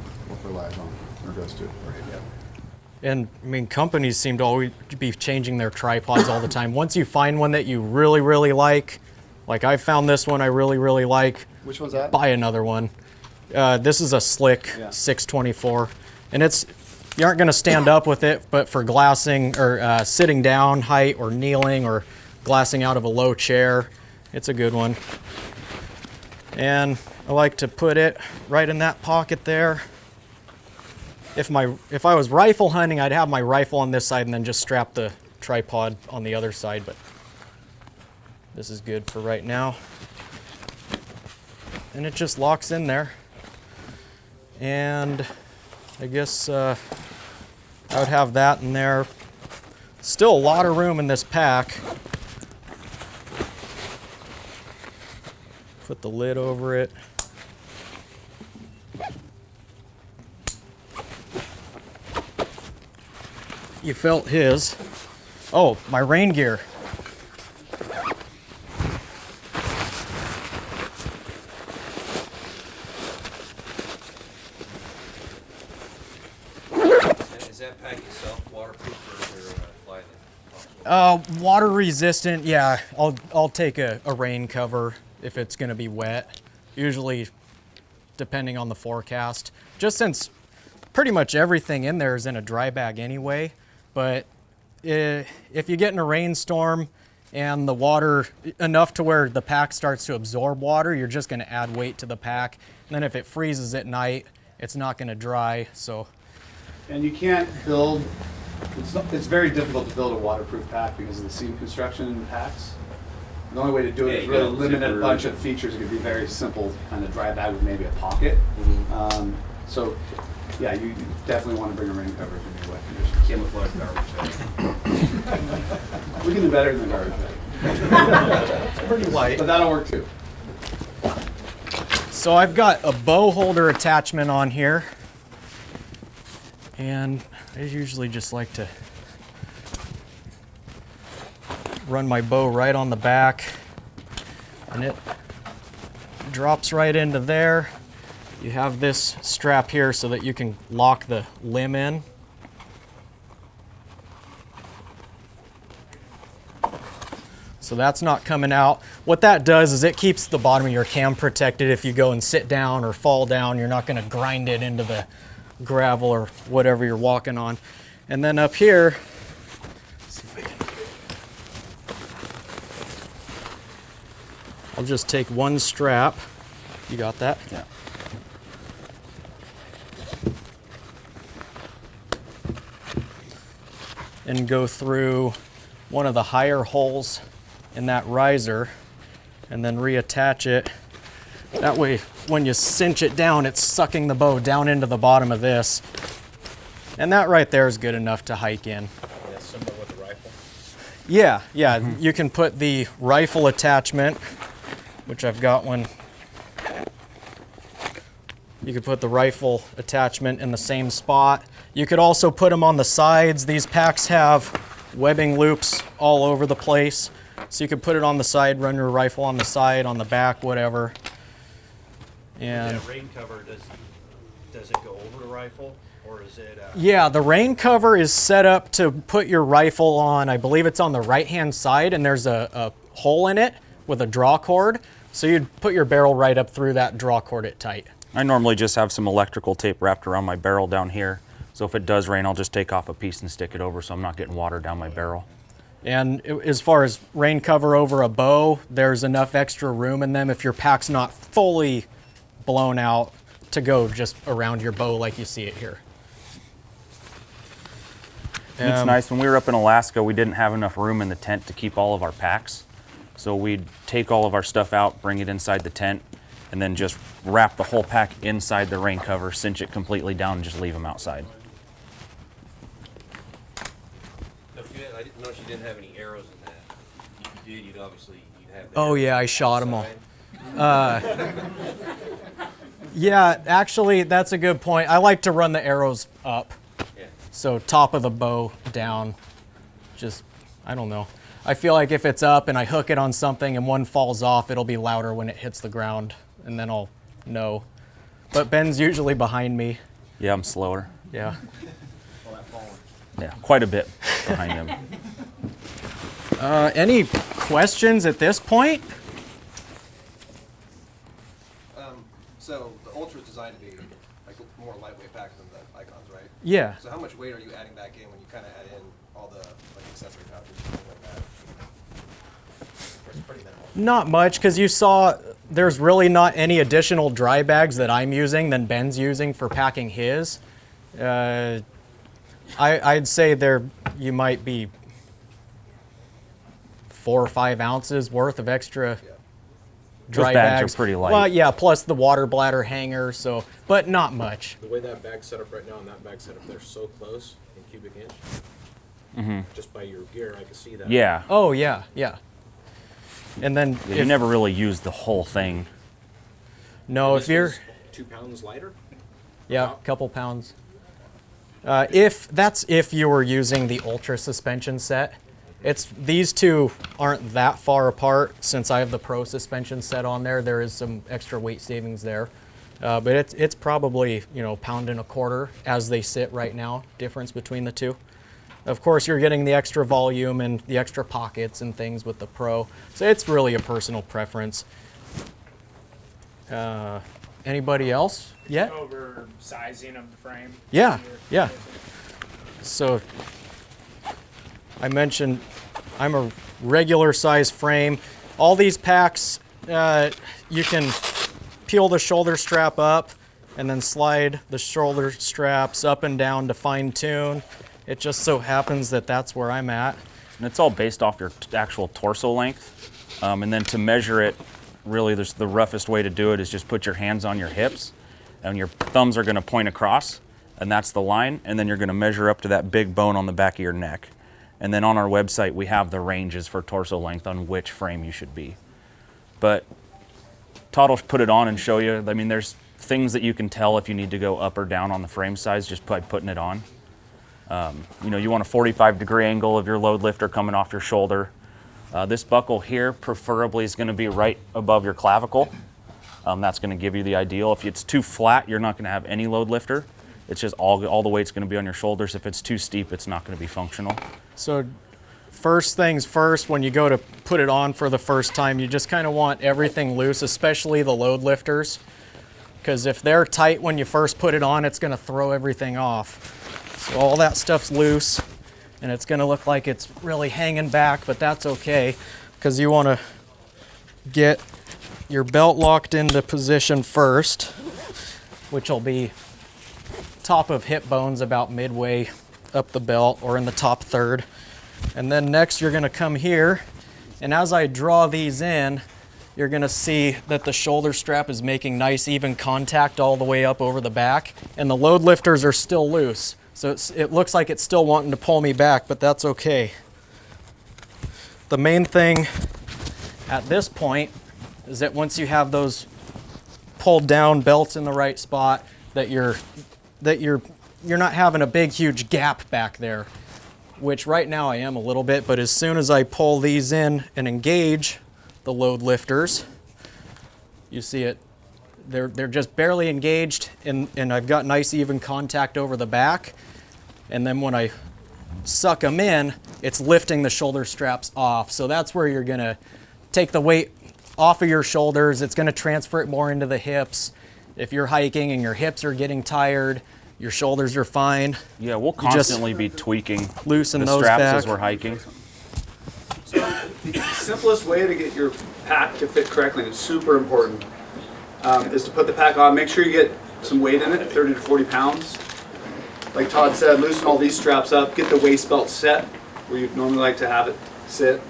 [SPEAKER 8] relies on or goes to.
[SPEAKER 1] And I mean, companies seem to always be changing their tripods all the time. Once you find one that you really, really like I found this one I really, really like.
[SPEAKER 8] Which one's that?
[SPEAKER 1] Buy another one. This is a Slick 624, and you aren't going to stand up with it, but for glassing or sitting down height or kneeling or glassing out of a low chair, it's a good one. And I like to put it right in that pocket there. If I was rifle hunting, I'd have my rifle on this side and then just strap the tripod on the other side, but this is good for right now. And it just locks in there. And I guess I would have that in there. Still a lot of room in this pack. Put the lid over it. You felt his. Oh, my rain gear.
[SPEAKER 5] Is that pack itself waterproof or is there a fly that?
[SPEAKER 1] Water resistant. Yeah, I'll take a rain cover if it's gonna be wet. Usually, depending on the forecast. Just since pretty much everything in there is in a dry bag anyway. But if you get in a rainstorm and the water enough to where the pack starts to absorb water, you're just gonna add weight to the pack. And then if it freezes at night, it's not gonna dry. So.
[SPEAKER 8] And you can't build, it's very difficult to build a waterproof pack because of the seam construction in the packs. The only way to do it is really limit a bunch of features. It could be very simple, kind of dry bag with maybe a pocket. So, yeah, you definitely want to bring a rain cover if you're in wet conditions.
[SPEAKER 5] Camouflage garbage bag.
[SPEAKER 8] We can do better than a garbage bag.
[SPEAKER 1] It's pretty light.
[SPEAKER 8] But that'll work too.
[SPEAKER 1] So I've got a bow holder attachment on here. And I usually just like to run my bow right on the back, and it drops right into there. You have this strap here so that you can lock the limb in. So that's not coming out. What that does is it keeps the bottom of your cam protected. If you go and sit down or fall down, you're not going to grind it into the gravel or whatever you're walking on. And then up here, let's see if I can. I'll just take one strap. You got that?
[SPEAKER 2] Yeah.
[SPEAKER 1] And go through one of the higher holes in that riser and then reattach it. That way, when you cinch it down, it's sucking the bow down into the bottom of this. And that right there is good enough to hike in.
[SPEAKER 5] Yeah, similar with the rifle.
[SPEAKER 1] Yeah, you can put the rifle attachment, which I've got one. You could put the rifle attachment in the same spot. You could also put them on the sides. These packs have webbing loops all over the place. So you could put it on the side, run your rifle on the side, on the back, whatever. And
[SPEAKER 7] That rain cover, does it go over the rifle, or is it?
[SPEAKER 1] yeah, the rain cover is set up to put your rifle on. I believe it's on the right-hand side, and there's a hole in it with a draw cord. So you'd put your barrel right up through that, draw cord it tight.
[SPEAKER 2] I normally just have some electrical tape wrapped around my barrel down here. So if it does rain, I'll just take off a piece and stick it over so I'm not getting water down my barrel.
[SPEAKER 1] And as far as rain cover over a bow, there's enough extra room in them if your pack's not fully blown out to go just around your bow like you see it here.
[SPEAKER 2] It's nice. When we were up in Alaska, we didn't have enough room in the tent to keep all of our packs. So we'd take all of our stuff out, bring it inside the tent, and then just wrap the whole pack inside the rain cover, cinch it completely down, and just leave them outside.
[SPEAKER 5] I didn't notice you didn't have any arrows in that. If you did, you'd obviously have.
[SPEAKER 1] Oh yeah, I shot them all. Yeah, actually, that's a good point. I like to run the arrows up.
[SPEAKER 5] Yeah.
[SPEAKER 1] So top of the bow down. Just, I don't know. I feel like if it's up and I hook it on something and one falls off, it'll be louder when it hits the ground, and then I'll know. But Ben's usually behind me.
[SPEAKER 2] Yeah, I'm slower.
[SPEAKER 1] Yeah.
[SPEAKER 2] Yeah, quite a bit behind him.
[SPEAKER 1] Any questions at this point?
[SPEAKER 10] So the Ultra is designed to be like more lightweight pack than the Icons, right?
[SPEAKER 1] Yeah.
[SPEAKER 10] So how much weight are you adding back in when you kind of add in all the like accessory pouches and things like that? Or it's pretty minimal.
[SPEAKER 1] Not much, because you saw there's really not any additional dry bags that I'm using than Ben's using for packing his. I'd say you might be 4 or 5 ounces worth of extra dry
[SPEAKER 2] Those bags are pretty light.
[SPEAKER 1] Well, yeah, plus the water bladder hanger, so, but not much.
[SPEAKER 4] The way that bag's set up right now and that bag's set up, they're so close in cubic inch.
[SPEAKER 5] Just by your gear, I can see that.
[SPEAKER 2] Yeah.
[SPEAKER 1] Oh yeah, yeah. And then
[SPEAKER 2] Yeah, you never really use the whole thing.
[SPEAKER 1] no,
[SPEAKER 5] This
[SPEAKER 1] if you're
[SPEAKER 5] was 2 pounds lighter?
[SPEAKER 1] yeah, a couple pounds. If you were using the Ultra suspension set, these two aren't that far apart. Since I have the Pro suspension set on there, there is some extra weight savings there. But it's probably, you know, pound and a quarter as they sit right now, difference between the two. Of course, you're getting the extra volume and the extra pockets and things with the Pro. So it's really a personal preference. Anybody else yet?
[SPEAKER 3] Over sizing of the frame.
[SPEAKER 1] Yeah, yeah. So I mentioned I'm a regular size frame. All these packs, you can peel the shoulder strap up and then slide the shoulder straps up and down to fine tune. It just so happens that that's where I'm at.
[SPEAKER 2] And it's all based off your actual torso length. And then to measure it, really the roughest way to do it is just put your hands on your hips and your thumbs are going to point across, and that's the line, and then you're going to measure up to that big bone on the back of your neck. And then on our website we have the ranges for torso length on which frame you should be. But Todd will put it on and show you. I mean, there's things that you can tell if you need to go up or down on the frame size just by putting it on. You know, you want a 45-degree angle of your load lifter coming off your shoulder. This buckle here preferably is going to be right above your clavicle. That's going to give you the ideal. If it's too flat, you're not going to have any load lifter. It's just all the weight's going to be on your shoulders. If it's too steep, it's not going to be functional.
[SPEAKER 1] So first things first, when you go to put it on for the first time, you just kind of want everything loose, especially the load lifters. Because if they're tight when you first put it on, it's going to throw everything off. So all that stuff's loose, and it's going to look like it's really hanging back, but that's okay, because you want to get your belt locked into position first, which will be top of hip bones about midway up the belt or in the top third. And then next you're going to come here, and as I draw these in, you're going to see that the shoulder strap is making nice even contact all the way up over the back, and the load lifters are still loose. So it looks like it's still wanting to pull me back, but that's okay. The main thing at this point is that once you have those pulled down belts in the right spot, that you're not having a big huge gap back there, which right now I am a little bit, but as soon as I pull these in and engage the load lifters, you see it, they're just barely engaged, and I've got nice even contact over the back. And then when I suck them in, it's lifting the shoulder straps off. So that's where you're gonna take the weight off of your shoulders. It's gonna transfer it more into the hips. If you're hiking and your hips are getting tired, your shoulders are fine.
[SPEAKER 2] Yeah, we'll constantly be tweaking
[SPEAKER 1] loosen
[SPEAKER 2] the
[SPEAKER 1] those
[SPEAKER 2] straps
[SPEAKER 1] back
[SPEAKER 2] as we're hiking.
[SPEAKER 8] So the simplest way to get your pack to fit correctly, and it's super important, is to put the pack on. Make sure you get some weight in it, 30 to 40 pounds. Like Todd said, loosen all these straps up, get the waist belt set where you'd normally like to have it sit.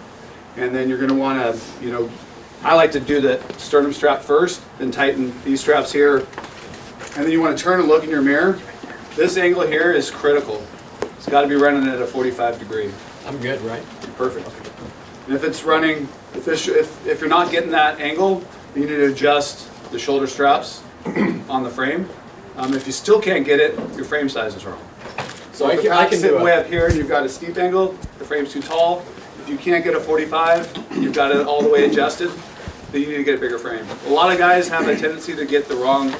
[SPEAKER 8] And then you're going to want to, you know, I like to do the sternum strap first, then tighten these straps here. And then you want to turn and look in your mirror. This angle here is critical. It's got to be running at a 45 degree.
[SPEAKER 1] I'm good, right?
[SPEAKER 8] Perfect. And if it's running, if you're not getting that angle, you need to adjust the shoulder straps on the frame. If you still can't get it, your frame size is wrong. So if the pack's sitting way up here and you've got a steep angle, the frame's too tall. If you can't get a 45, you've got it all the way adjusted, then you need to get a bigger frame. A lot of guys have a tendency to get the wrong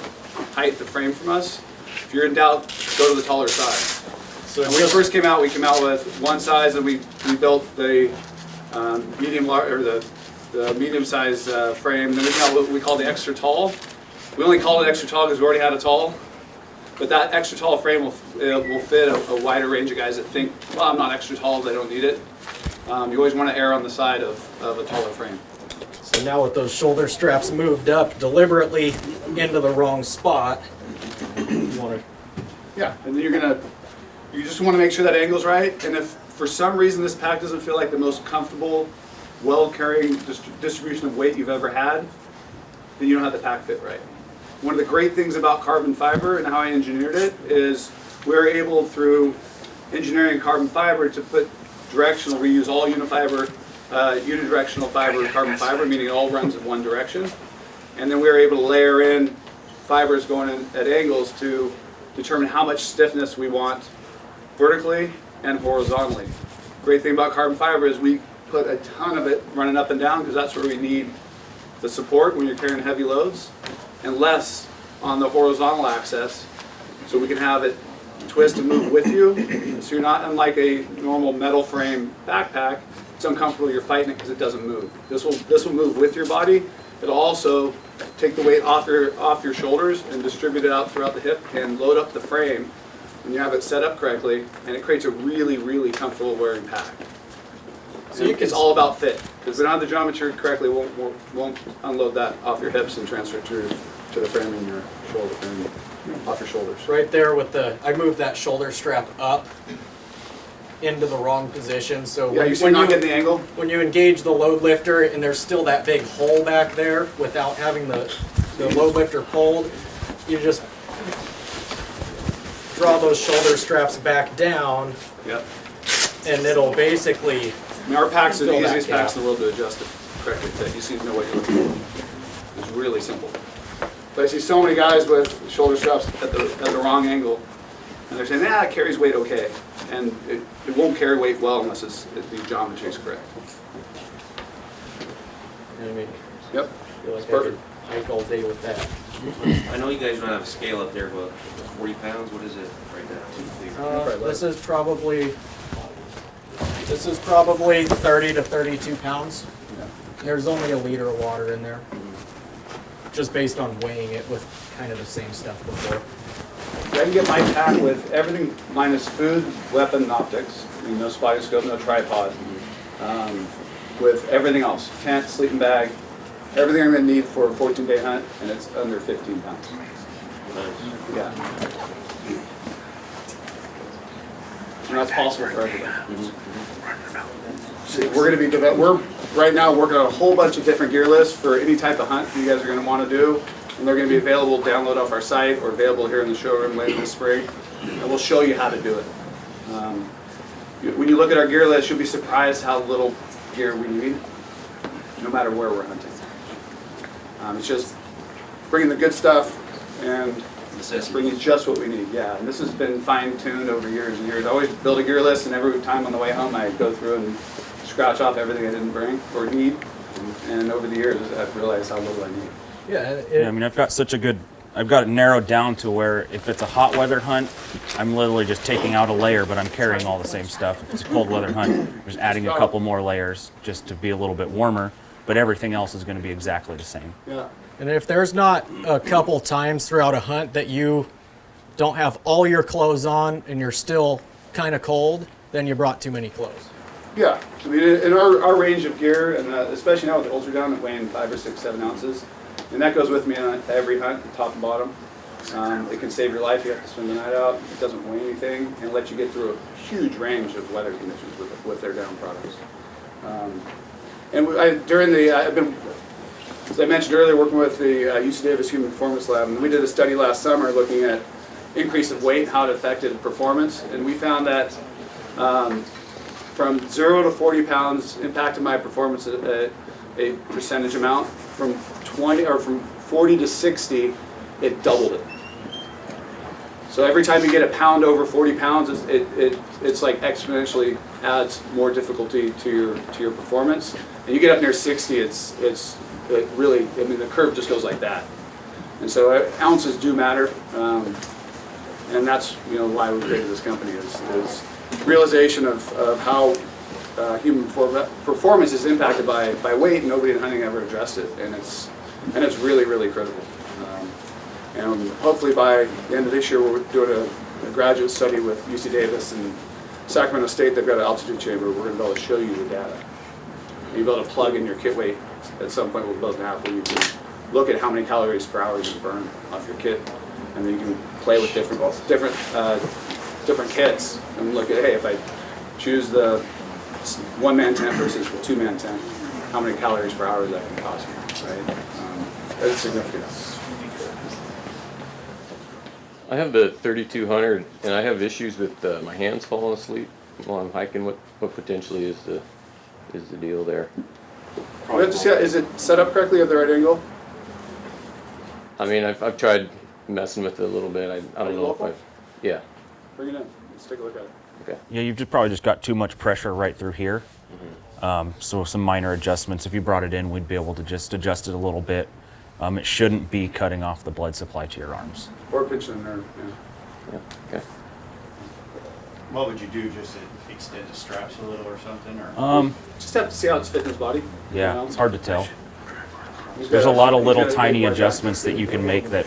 [SPEAKER 8] height of frame from us. If you're in doubt, go to the taller size. So when we first came out, we came out with one size, and we built the medium size frame. Then we got what we call the extra tall. We only call it extra tall because we already had a tall. But that extra tall frame will fit a wider range of guys that think, well, I'm not extra tall, they don't need it. You always want to err on the side of a taller frame.
[SPEAKER 1] So now with those shoulder straps moved up deliberately into the wrong spot, you want to...
[SPEAKER 8] Yeah, and then you just want to make sure that angle's right. And if for some reason this pack doesn't feel like the most comfortable, well-carrying distribution of weight you've ever had, then you don't have the pack fit right. One of the great things about carbon fiber and how I engineered it is we're able, through engineering carbon fiber to put directional. We use all unidirectional fiber carbon fiber, meaning it all runs in one direction. And then we were able to layer in fibers going in at angles to determine how much stiffness we want vertically and horizontally. Great thing about carbon fiber is we put a ton of it running up and down because that's where we need the support when you're carrying heavy loads, and less on the horizontal axis, so we can have it twist and move with you. So you're not, unlike a normal metal frame backpack, it's uncomfortable, you're fighting it because it doesn't move. This will move with your body. It'll also take the weight off your shoulders and distribute it out throughout the hip and load up the frame when you have it set up correctly, and it creates a really, really comfortable wearing pack. So it's all about fit. Because if we don't have the geometry correctly, won't unload that off your hips and transfer it to the frame in your shoulder, off your shoulders.
[SPEAKER 1] Right there with I moved that shoulder strap up into the wrong position. So
[SPEAKER 8] Yeah, you see not getting the angle?
[SPEAKER 1] when you engage the load lifter and there's still that big hole back there without having the load lifter pulled, you just draw those shoulder straps back down.
[SPEAKER 8] Yep.
[SPEAKER 1] And it'll basically.
[SPEAKER 8] I mean, our packs are the
[SPEAKER 1] fill that
[SPEAKER 8] easiest packs in
[SPEAKER 1] gap.
[SPEAKER 8] the world to adjust it correctly fit. You see know what you're looking for. It's really simple. But I see so many guys with shoulder straps at the wrong angle, and they're saying, it carries weight okay. And it won't carry weight well unless the geometry is correct.
[SPEAKER 1] I mean,
[SPEAKER 8] Yep.
[SPEAKER 1] I feel like
[SPEAKER 8] It's perfect.
[SPEAKER 1] I could hike all day with that.
[SPEAKER 6] I know you guys don't have a scale up there, but 40 pounds, what is it right now?
[SPEAKER 1] This is probably 30 to 32 pounds. There's only a liter of water in there, just based on weighing it with kind of the same stuff before.
[SPEAKER 8] I can get my pack with everything minus food, weapon, and optics. I mean, no spotting scope, no tripod. With everything else, tent, sleeping bag, everything I'm going to need for a 14-day hunt, and it's under 15 pounds. Yeah. And that's possible for everybody. We're going to be we're right now working on a whole bunch of different gear lists for any type of hunt you guys are going to want to do, and they're going to be available download off our site or available here in the showroom later this spring, and we'll show you how to do it. When you look at our gear list, you'll be surprised how little gear we need, no matter where we're hunting. It's just bringing the good stuff and bringing just what we need. Yeah, and this has been fine-tuned over years and years. I always build a gear list, and every time on the way home I go through and scratch off everything I didn't bring or need. And over the years I've realized how little I need.
[SPEAKER 2] Yeah, I mean, I've got it narrowed down to where if it's a hot weather hunt, I'm literally just taking out a layer, but I'm carrying all the same stuff. If it's a cold weather hunt, I'm just adding a couple more layers just to be a little bit warmer, but everything else is going to be exactly the same.
[SPEAKER 8] Yeah.
[SPEAKER 1] And if there's not a couple times throughout a hunt that you don't have all your clothes on and you're still kind of cold, then you brought too many clothes.
[SPEAKER 8] Yeah, I mean, in our range of gear, and especially now with the Ultra down, weighing 5 or 6, 7 ounces, and that goes with me on every hunt, top and bottom. It can save your life. You have to spend the night out. It doesn't weigh anything, and let you get through a huge range of weather conditions with their down products. I've been, as I mentioned earlier, working with the UC Davis Human Performance Lab, and we did a study last summer looking at increase of weight, how it affected performance, and we found that from 0 to 40 pounds impacted my performance at a percentage amount. From 40 to 60, it doubled it. So every time you get a pound over 40 pounds, it's like exponentially adds more difficulty to your performance. And you get up near 60, it really, I mean, the curve just goes like that. And so ounces do matter, and that's why we created this company is realization of how human performance is impacted by weight, and nobody in hunting ever addressed it, and it's really, really critical. And hopefully by the end of this year, we're doing a graduate study with UC Davis and Sacramento State. They've got an altitude chamber. We're going to be able to show you the data. And you'll be able to plug in your kit weight at some point. We'll build an app where you can look at how many calories per hour you can burn off your kit, and then you can play with different kits and look at, hey, if I choose the one-man tent versus the two-man tent, how many calories per hour is that going to cost me, right? That's significant.
[SPEAKER 11] I have the 3200, and I have issues with my hands falling asleep while I'm hiking. What potentially is the deal there?
[SPEAKER 8] We have to see, is it set up correctly at the right angle?
[SPEAKER 11] I mean, I've tried messing with it a little bit. I don't know if
[SPEAKER 8] local?
[SPEAKER 11] I've. Yeah.
[SPEAKER 8] Bring it in. Let's take a look at it.
[SPEAKER 11] Okay.
[SPEAKER 2] Yeah, you've probably just got too much pressure right through here. So some minor adjustments. If you brought it in, we'd be able to just adjust it a little bit. It shouldn't be cutting off the blood supply to your arms.
[SPEAKER 8] Or pinching the nerve. Yeah.
[SPEAKER 11] Yeah. Okay.
[SPEAKER 7] What would you do, just extend the straps a little or something, or?
[SPEAKER 8] Just have to see how it's fitting his body.
[SPEAKER 2] Yeah, it's hard to tell.
[SPEAKER 8] He's
[SPEAKER 2] There's a
[SPEAKER 8] got
[SPEAKER 2] lot of
[SPEAKER 8] he's
[SPEAKER 2] little
[SPEAKER 8] got a
[SPEAKER 2] tiny
[SPEAKER 8] big
[SPEAKER 2] adjustments that you can make that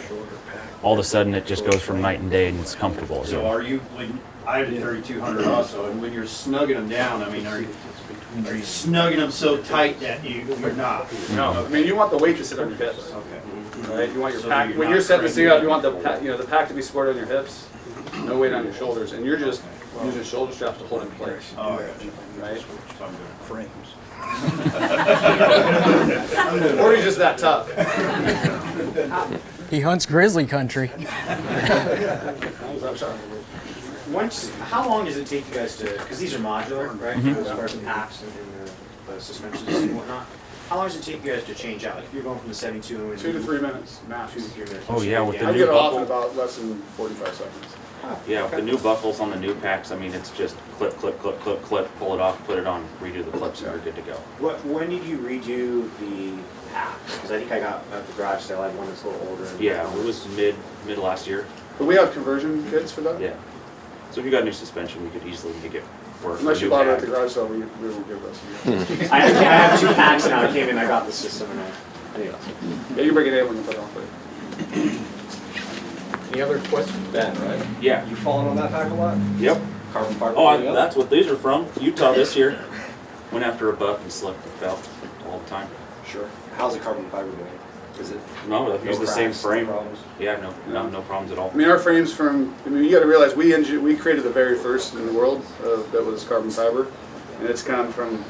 [SPEAKER 2] all of a sudden it just goes from night and day and it's comfortable.
[SPEAKER 7] So are you, when, I have a 3200 also, and when you're snugging them down, I mean, are you snugging them so tight that you're not?
[SPEAKER 8] No, I mean, you want the weight to sit on your hips.
[SPEAKER 7] Okay.
[SPEAKER 8] Right? You want your
[SPEAKER 7] So
[SPEAKER 8] pack,
[SPEAKER 7] you're
[SPEAKER 8] when
[SPEAKER 7] not
[SPEAKER 8] you're setting this thing
[SPEAKER 7] cranking
[SPEAKER 8] up, you want the pack, the pack to be supported on your hips, no weight on your shoulders, and you're just using shoulder straps to hold it in place.
[SPEAKER 7] Oh, I got you.
[SPEAKER 8] Right?
[SPEAKER 7] So I'm doing frames.
[SPEAKER 8] Or you're just that tough.
[SPEAKER 1] He hunts Grizzly Country.
[SPEAKER 3] How long does it take you guys to, because these are modular, right? As far as the packs and the suspensions and whatnot. How long does it take you guys to change out? Like if you're going from the 72 and
[SPEAKER 8] 2 to 3 minutes, max.
[SPEAKER 3] 2 to 3 minutes.
[SPEAKER 2] Oh, yeah, with the
[SPEAKER 8] I
[SPEAKER 2] new
[SPEAKER 8] get it off in
[SPEAKER 2] buckle.
[SPEAKER 8] about less than 45 seconds.
[SPEAKER 2] Yeah, with the new buckles on the new packs, I mean, it's just clip, clip, clip, clip, clip, pull it off, put it on, redo the clips, and you're good to go.
[SPEAKER 3] When did you redo the packs? Because I think I got at the garage sale, I had one that's a little older.
[SPEAKER 2] Yeah, it was mid last year.
[SPEAKER 8] But we have conversion kits for that.
[SPEAKER 2] Yeah. So if you got new suspension, we could easily make it work.
[SPEAKER 8] Unless you
[SPEAKER 2] New
[SPEAKER 8] bought it at
[SPEAKER 2] pack.
[SPEAKER 8] the garage sale, we will give us.
[SPEAKER 3] I have 2 packs now. I came in, I got the system, and anyway.
[SPEAKER 8] Yeah, you bring it in when you put it on for you.
[SPEAKER 3] Any other questions?
[SPEAKER 10] Ben, right?
[SPEAKER 2] Yeah.
[SPEAKER 10] You falling on that pack a lot?
[SPEAKER 2] Yep.
[SPEAKER 10] Carbon fiber?
[SPEAKER 2] Oh, that's what these are from. Utah this year. Went after a buck and slipped and fell all the time.
[SPEAKER 10] Sure. How's the carbon fiber doing? Is it?
[SPEAKER 2] No, I've used the same
[SPEAKER 10] cracks, no
[SPEAKER 2] frame.
[SPEAKER 10] problems?
[SPEAKER 2] Yeah, no problems at all.
[SPEAKER 8] I mean, our frames you got to realize we created the very first in the world that was carbon fiber, and it's come from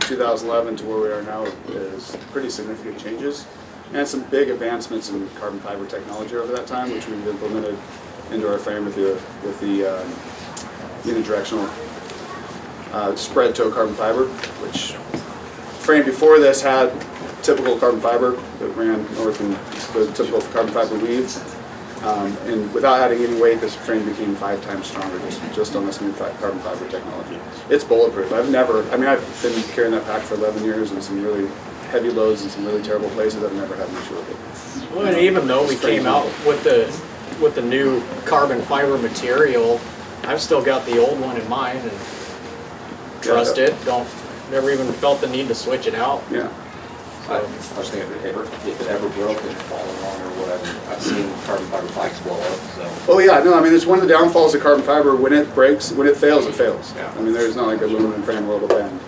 [SPEAKER 8] 2011 to where we are now is pretty significant changes, and some big advancements in carbon fiber technology over that time, which we've implemented into our frame with the unidirectional spread toe carbon fiber, which frame before this had typical carbon fiber that ran north and the typical carbon fiber weave. And without adding any weight, this frame became 5 times stronger just on this new carbon fiber technology. It's bulletproof. I've been carrying that pack for 11 years and some really heavy loads in some really terrible places. I've never had an issue with it.
[SPEAKER 1] Well, and even though we came out with the new carbon fiber material, I've still got the old one in mine and trust it. Never even felt the need to switch it out.
[SPEAKER 8] Yeah.
[SPEAKER 10] I was thinking if it ever broke and falling on or whatever, I've seen carbon fiber bikes blow up, so.
[SPEAKER 8] Oh yeah, no, I mean, it's one of the downfalls of carbon fiber. When it breaks, when it fails, it fails.
[SPEAKER 10] Yeah.
[SPEAKER 8] I mean, there's not like a aluminum frame where it'll bend.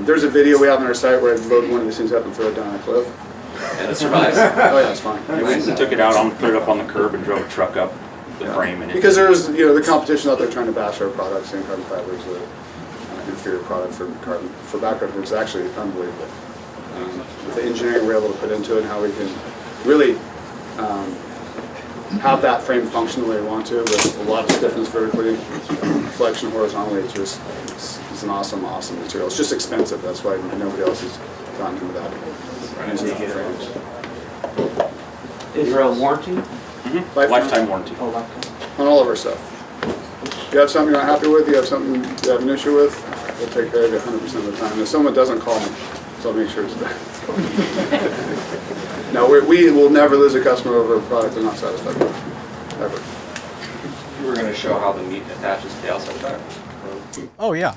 [SPEAKER 8] There's a video we have on our site where I load one of these things up and throw it down a cliff.
[SPEAKER 10] And it survives?
[SPEAKER 8] Oh yeah, it's fine.
[SPEAKER 2] We took it out, put it up on the curb and drove a truck up the frame. And
[SPEAKER 8] Because there's, the competition out there trying to bash our product, saying carbon fiber is the inferior product for backcountry, which is actually unbelievable. With the engineering we're able to put into it and how we can really have that frame function the way we want to with a lot of stiffness vertically, flexion horizontally, it's an awesome material. It's just expensive, that's why nobody else has gotten into that. Using that frames.
[SPEAKER 3] Is there a warranty?
[SPEAKER 2] Lifetime warranty.
[SPEAKER 3] Oh, lifetime.
[SPEAKER 8] On all of our stuff. If you have something you're not happy with, you have something you have an issue with, we'll take care of you 100% of the time. If someone doesn't call me, so I'll make sure it's done. No, we will never lose a customer over a product they're not satisfied with, ever.
[SPEAKER 10] You were gonna show how the meat attaches to the outside pack?
[SPEAKER 1] Oh yeah,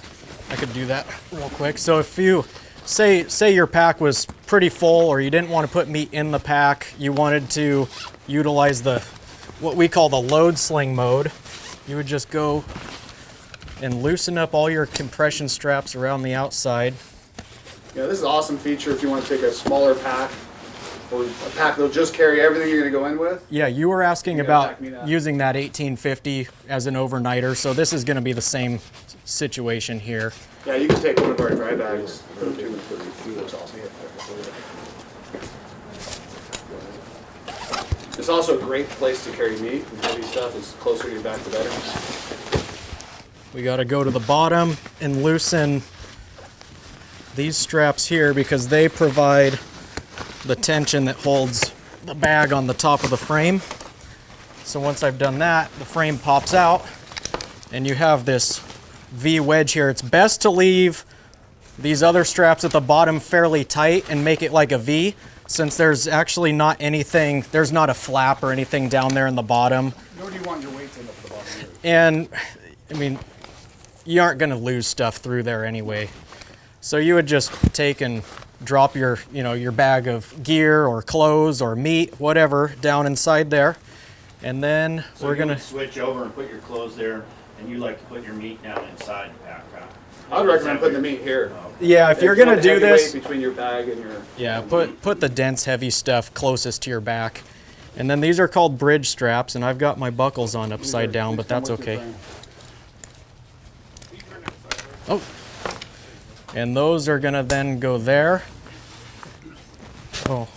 [SPEAKER 1] I could do that real quick. So if you say your pack was pretty full or you didn't want to put meat in the pack, you wanted to utilize what we call the load sling mode, you would just go and loosen up all your compression straps around the outside.
[SPEAKER 8] Yeah, this is an awesome feature if you want to take a smaller pack or a pack that'll just carry everything you're going to go in with.
[SPEAKER 1] Yeah, you were asking
[SPEAKER 8] You gotta
[SPEAKER 1] about
[SPEAKER 8] pack meat out.
[SPEAKER 1] using that 1850 as an overnighter, so this is going to be the same situation here.
[SPEAKER 8] Yeah, you can take one of our dry bags. That's awesome. It's also a great place to carry meat and heavy stuff. It's closer to your back, the better.
[SPEAKER 1] We got to go to the bottom and loosen these straps here because they provide the tension that holds the bag on the top of the frame. So once I've done that, the frame pops out and you have this V wedge here. It's best to leave these other straps at the bottom fairly tight and make it like a V, since there's actually not anything, there's not a flap or anything down there in the bottom.
[SPEAKER 8] Nor do you want your weight to end up at the bottom either.
[SPEAKER 1] And I mean, you aren't gonna lose stuff through there anyway. So you would just take and drop your, your bag of gear or clothes or meat, whatever, down inside there. And then
[SPEAKER 7] So
[SPEAKER 1] we're
[SPEAKER 7] you
[SPEAKER 1] gonna
[SPEAKER 7] would switch over and put your clothes there, and you like to put your meat down inside the pack, huh?
[SPEAKER 8] I would recommend putting the meat here.
[SPEAKER 1] Yeah, if you're
[SPEAKER 8] you want
[SPEAKER 1] gonna
[SPEAKER 8] the
[SPEAKER 1] do
[SPEAKER 8] heavy
[SPEAKER 1] this,
[SPEAKER 8] weight between your bag and your.
[SPEAKER 1] yeah, put the dense, heavy stuff closest to your back. And then these are called bridge straps, and I've got my buckles on upside down, but that's okay. Oh, and those are gonna then go there. Oh,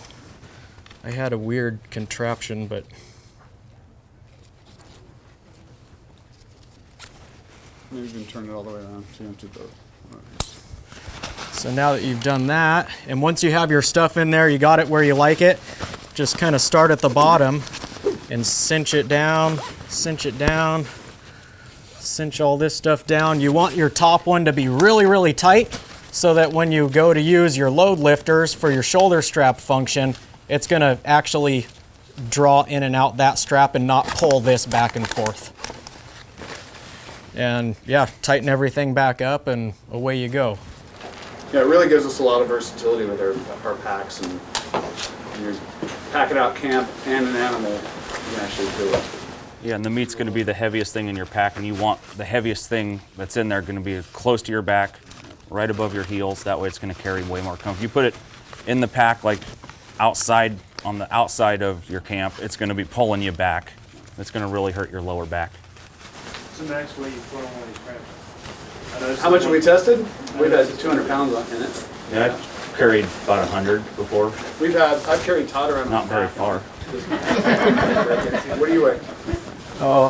[SPEAKER 1] I had a weird contraption, but
[SPEAKER 8] Maybe you can turn it all the way around so you don't do both.
[SPEAKER 1] so now that you've done that, and once you have your stuff in there, you got it where you like it, just kind of start at the bottom and cinch it down, cinch all this stuff down. You want your top one to be really, really tight so that when you go to use your load lifters for your shoulder strap function, it's gonna actually draw in and out that strap and not pull this back and forth. And yeah, tighten everything back up and away you go.
[SPEAKER 8] Yeah, it really gives us a lot of versatility with our packs, and when you're packing out camp and an animal, you can actually do it.
[SPEAKER 2] Yeah, and the meat's going to be the heaviest thing in your pack, and you want the heaviest thing that's in there going to be close to your back, right above your heels. That way it's going to carry way more comfort. You put it in the pack like outside, on the outside of your camp, it's going to be pulling you back. It's going to really hurt your lower back.
[SPEAKER 3] What's the max weight you put on one of these craps?
[SPEAKER 8] How much have we tested? We've had 200 pounds in it.
[SPEAKER 2] Yeah, I've carried about 100 before.
[SPEAKER 8] I've carried Todd around.
[SPEAKER 2] Not very far.
[SPEAKER 8] What do you weigh?
[SPEAKER 1] Oh,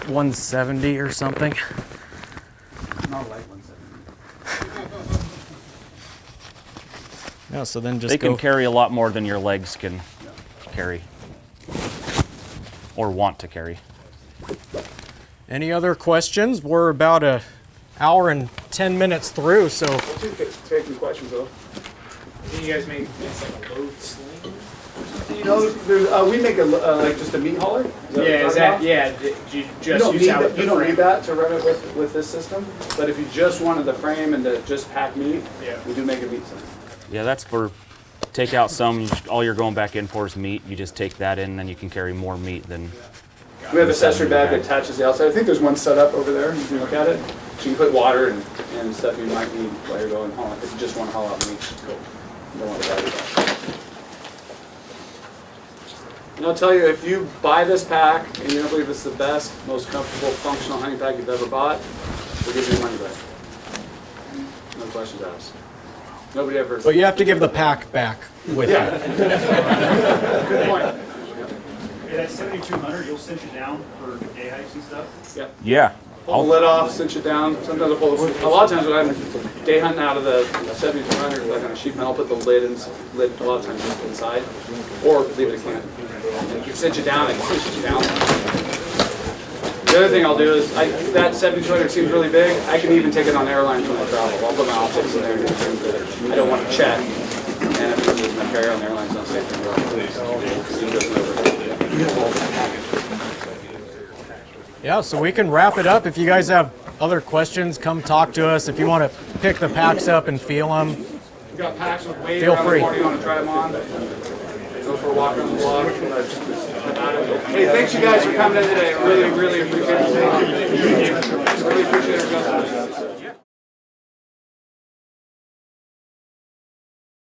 [SPEAKER 1] 170 or something.
[SPEAKER 8] Not like 170.
[SPEAKER 1] Yeah, so then just
[SPEAKER 2] They
[SPEAKER 1] go.
[SPEAKER 2] can carry a lot more than your legs can carry. Or want to carry.
[SPEAKER 1] Any other questions? We're about an hour and 10 minutes through, so
[SPEAKER 8] Taking questions though.
[SPEAKER 3] Do you guys make it's like a load sling?
[SPEAKER 8] You know, we make like just a meat hauler. Do you just
[SPEAKER 3] You
[SPEAKER 8] don't
[SPEAKER 3] use
[SPEAKER 8] need
[SPEAKER 3] that
[SPEAKER 8] that,
[SPEAKER 3] with
[SPEAKER 8] you
[SPEAKER 3] the
[SPEAKER 8] don't
[SPEAKER 3] frame?
[SPEAKER 8] need that to run it with this system. But if you just wanted the frame and to just pack meat, we do make a meat sling.
[SPEAKER 2] Yeah, that's for take out some. All you're going back in for is meat. You just take that in, and then you can carry more meat than.
[SPEAKER 8] We have an accessory bag that attaches the outside. I think there's one set up over there. You can look at it. So you can put water and stuff you might need while you're going hauling. If you just want to haul out meat, cool. You don't want to buy it. And I'll tell you, if you buy this pack and you don't believe it's the best, most comfortable, functional hunting pack you've ever bought, we'll give you your money back. No questions asked. Nobody ever.
[SPEAKER 1] but you have to give the pack back with
[SPEAKER 8] Yeah.
[SPEAKER 1] it.
[SPEAKER 8] Good point.
[SPEAKER 7] Hey, that 7200, you'll cinch it down for day hikes and stuff?
[SPEAKER 2] Yeah.
[SPEAKER 8] Pull the lid off, cinch it down. Sometimes I'll pull a lot of times when I'm day hunting out of the 7200, like on a sheep, and I'll put the lid a lot of times just inside, or leave it at camp. And you can cinch it down, I can cinch it down. The other thing I'll do is, that 7200 seems really big, I can even take it on airlines when I travel. I'll put my optics in there and I don't want to check. And if it's my carry on airlines, I'll say things
[SPEAKER 1] Yeah, so we can wrap it up. If you guys have other questions, come talk to us. If you want to pick the packs up and feel them,
[SPEAKER 8] We got packs with weight
[SPEAKER 1] Feel
[SPEAKER 8] around
[SPEAKER 1] free.
[SPEAKER 8] the morning, you want to try them on. Go for a walk on the block. Hey, thanks you guys for coming in today. Really, really appreciate it. Really appreciate it.